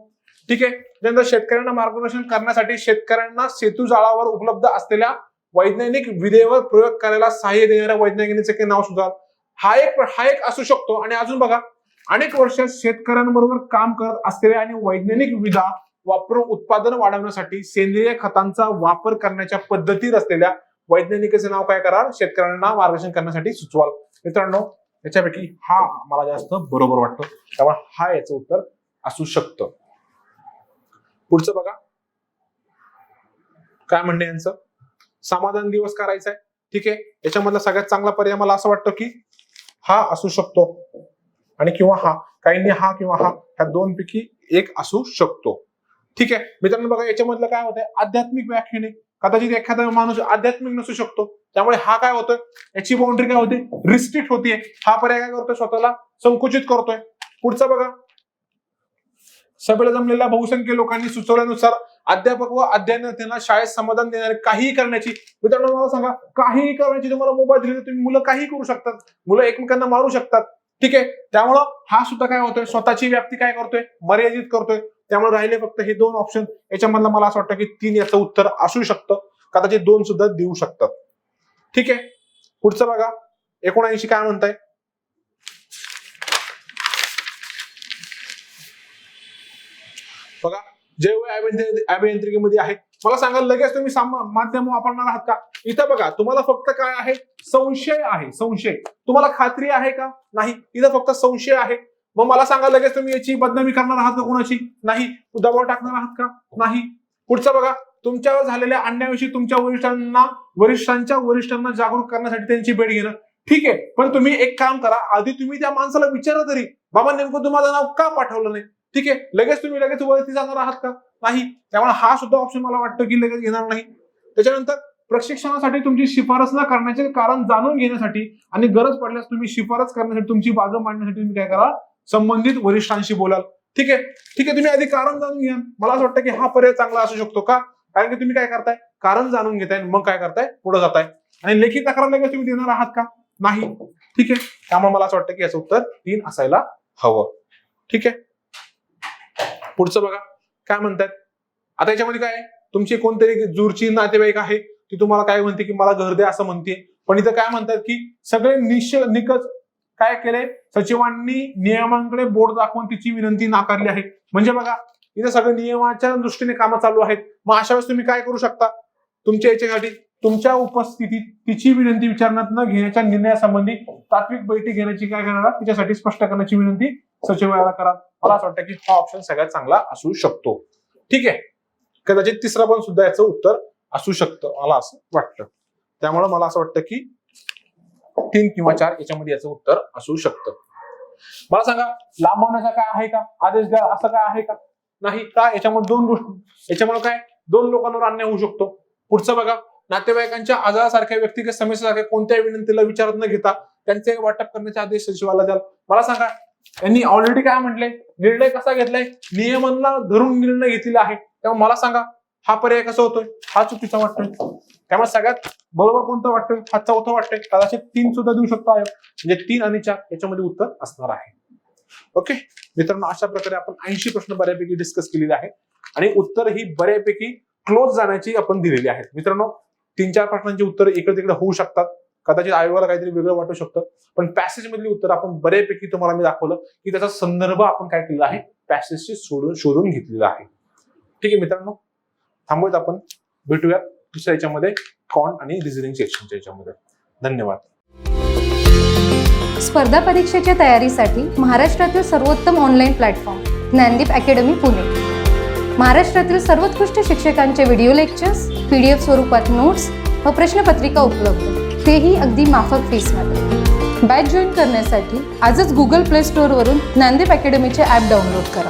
ठीक आहे, त्यानंतर शेतकऱ्यांना मार्गदर्शन करण्यासाठी शेतकऱ्यांना सेतू जाळावर उपलब्ध असलेल्या वैज्ञानिक विधेवर प्रयोग करायला सहाय्य देणाऱ्या वैज्ञानिकांचे नाव सुद्धा हा एक असू शकतो. आणि अजून बघा, अनेक वर्ष शेतकऱ्यांबरोबर काम करत असलेल्या आणि वैज्ञानिक विधा वापरून उत्पादन वाढवण्यासाठी सेंद्रिय खतांचा वापर करण्याच्या पद्धती असलेल्या वैज्ञानिकाचे नाव काय करा? शेतकऱ्यांना मार्गदर्शन करण्यासाठी सुचवाल. मित्रांनो, याच्यापैकी हा मला जास्त बरोबर वाटतं, त्यामुळे हा याचं उत्तर असू शकतं. पुढचं बघा काय म्हणणे यांचं. समाधान दिवस करायचा आहे. ठीक आहे, याच्यामधला सगळ्यात चांगला पर्याय मला असं वाटतं की हा असू शकतो, आणि किंवा हा, काहींनी हा किंवा हा, ह्या 2 पैकी एक असू शकतो. ठीक आहे मित्रांनो, बघा याच्यामधलं काय होतंय? आध्यात्मिक व्याख्याने. कदाचित एखादा माणूस आध्यात्मिक नसू शकतो, त्यामुळे हा काय होतोय? याची बाउंड्री काय होते? रिस्ट्रिक्ट होतीये. हा पर्याय काय करतोय? स्वतःला संकुचित करतोय. पुढचा बघा, सभेला जमलेल्या बहुसंख्य लोकांनी सुचवल्यानुसार अध्यापक व अध्यापकांना शाळेत समाधान देणारे काहीही करण्याची. मित्रांनो मला सांगा, काहीही करण्याची तुम्हाला मोबाईल दिली तर तुम्ही मुलं काही करू शकतात, मुलं एकमेकांना मारू शकतात. ठीक आहे, त्यामुळं हा सुद्धा काय होतोय? स्वतःची व्याप्ती काय करतोय? मर्यादित करतोय. त्यामुळे राहिले फक्त हे 2 ऑप्शन. याच्यामधलं मला असं वाटतं की 3 याचं उत्तर असू शकतं, कदाचित 2 सुद्धा देऊ शकतात. ठीक आहे, पुढचं बघा 79 काय म्हणताय? बघा, जैव अभियांत्रिकीमध्ये आहे. मला सांगा, लगेच तुम्ही माध्यम वापरणार आहात का? इथं बघा तुम्हाला फक्त काय आहे, संशय आहे. संशय, तुम्हाला खात्री आहे का? नाही. इथं फक्त संशय आहे. मग मला सांगा लगेच तुम्ही याची बदनामी करणार आहात का कोणाची? नाही. दबाव टाकणार आहात का? नाही. पुढचं बघा, तुमच्यावर झालेल्या अन्यायाविषयी तुमच्या वरिष्ठांना जागरूक करण्यासाठी त्यांची भेट घेणं. ठीक आहे, पण तुम्ही एक काम करा, आधी तुम्ही त्या माणसाला विचारा तरी, बाबा नेमकं तुम्हाला नाव का पाठवलं नाही. ठीक आहे, लगेच वरती जाणार आहात का? नाही. त्यामुळे हा सुद्धा ऑप्शन मला वाटतं की लगेच घेणार नाही. त्याच्यानंतर प्रशिक्षणासाठी तुमची शिफारस न करण्याचे कारण जाणून घेण्यासाठी आणि गरज पडल्यास तुम्ही शिफारस करण्यासाठी तुमची बाजू मांडण्यासाठी तुम्ही काय करा, संबंधित वरिष्ठांशी बोलाल. ठीक आहे, तुम्ही आधी कारण जाणून घ्या. मला असं वाटतं की हा पर्याय चांगला असू शकतो. का? कारण की तुम्ही काय करताय, कारण जाणून घेताय, मग काय करताय, पुढे जाताय. आणि लेखी तक्रार लगेच तुम्ही देणार आहात का? नाही. ठीक आहे, त्यामुळे मला असं वाटतं की याचं उत्तर 3 असायला हवं. ठीक आहे, पुढचं बघा काय म्हणतात. आता याच्यामध्ये काय आहे, तुमची कोणतरी दूरची नातेवाईक आहे, ती तुम्हाला काय म्हणते की मला घर द्या असं म्हणते. पण इथं काय म्हणतात की सगळे निकष काय केले, सचिवांनी नियमांकडे बोट दाखवून तिची विनंती नाकारली आहे. म्हणजे बघा इथं सगळे नियमाच्या दृष्टीने कामं चालू आहेत. मग अशा वेळेस तुम्ही काय करू शकता, तुमच्या याच्यासाठी तुमच्या उपस्थितीत तिची विनंती विचारण्यात न घेण्याच्या निर्णयासंबंधी तात्विक बैठक घेण्याची काय करणार, तिच्यासाठी स्पष्ट करण्याची विनंती सचिवालयाला करा. मला असं वाटतं की हा ऑप्शन सगळ्यात चांगला असू शकतो. ठीक आहे, कदाचित तिसरा पण सुद्धा याचं उत्तर असू शकतं, मला असं वाटतं. त्यामुळे मला असं वाटतं की 3 किंवा 4 याच्यामध्ये याचं उत्तर असू शकतं. मला सांगा, लांबवण्याचा काय आहे का, आदेश द्या असं काय आहे का? नाही. का? याच्यामुळे 2 गोष्टी, याच्यामुळे काय 2 लोकांवर अन्याय होऊ शकतो. पुढचं बघा, नातेवाईकांच्या आजारासारख्या व्यक्तिगत समस्येसारख्या कोणत्याही विनंतीला विचारात न घेता त्यांचे वाटप करण्याचे आदेश सचिवाला द्याल. मला सांगा, यांनी ऑलरेडी काय म्हटलंय, निर्णय कसा घेतलाय, नियमांना धरून निर्णय घेतलेला आहे. त्यामुळे मला सांगा हा पर्याय कसा होतोय, हा चुकीचा वाटतोय. त्यामुळे सगळ्यात बरोबर कोणतं वाटतंय, हा चौथा वाटतंय. कदाचित 3 सुद्धा देऊ शकतो आयोग, म्हणजे 3 आणि 4 याच्यामध्ये उत्तर असणार आहे. ओके मित्रांनो, अशा प्रकारे आपण 80 प्रश्न बऱ्यापैकी डिस्कस केलेले आहेत आणि उत्तर ही बऱ्यापैकी क्लोज जाण्याची आपण दिलेली आहेत. मित्रांनो, 3-4 प्रश्नांची उत्तर इकडे तिकडे होऊ शकतात, कदाचित आयोगाला काहीतरी वेगळं वाटू शकतं, पण पॅसेज मधली उत्तर आपण बऱ्यापैकी तुम्हाला मी दाखवलं की त्याचा संदर्भ आपण काय केलेला आहे, पॅसेजशी शोधून घेतलेला आहे. ठीक आहे मित्रांनो, थांबूयात आपण, भेटूयात दुसऱ्या याच्यामध्ये कॉन आणि रिझनिंग सेक्शनच्या याच्यामध्ये. धन्यवाद. स्पर्धा परीक्षेच्या तयारीसाठी महाराष्ट्रातील सर्वोत्तम online platform Gyandeep academy Pune. महाराष्ट्रातील सर्वोत्कृष्ट शिक्षकांचे व्हिडिओ लेक्चर्स, PDF स्वरूपात नोट्स व प्रश्नपत्रिका उपलब्ध, तेही अगदी माफक फीसमध्ये. बॅच जॉईन करण्यासाठी आजच Google Play Store वरून ज्ञानदीप अकॅडमीचे ॲप डाउनलोड करा.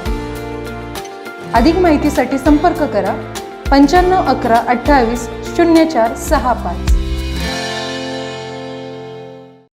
अधिक माहितीसाठी संपर्क करा 95 11 28 04 65.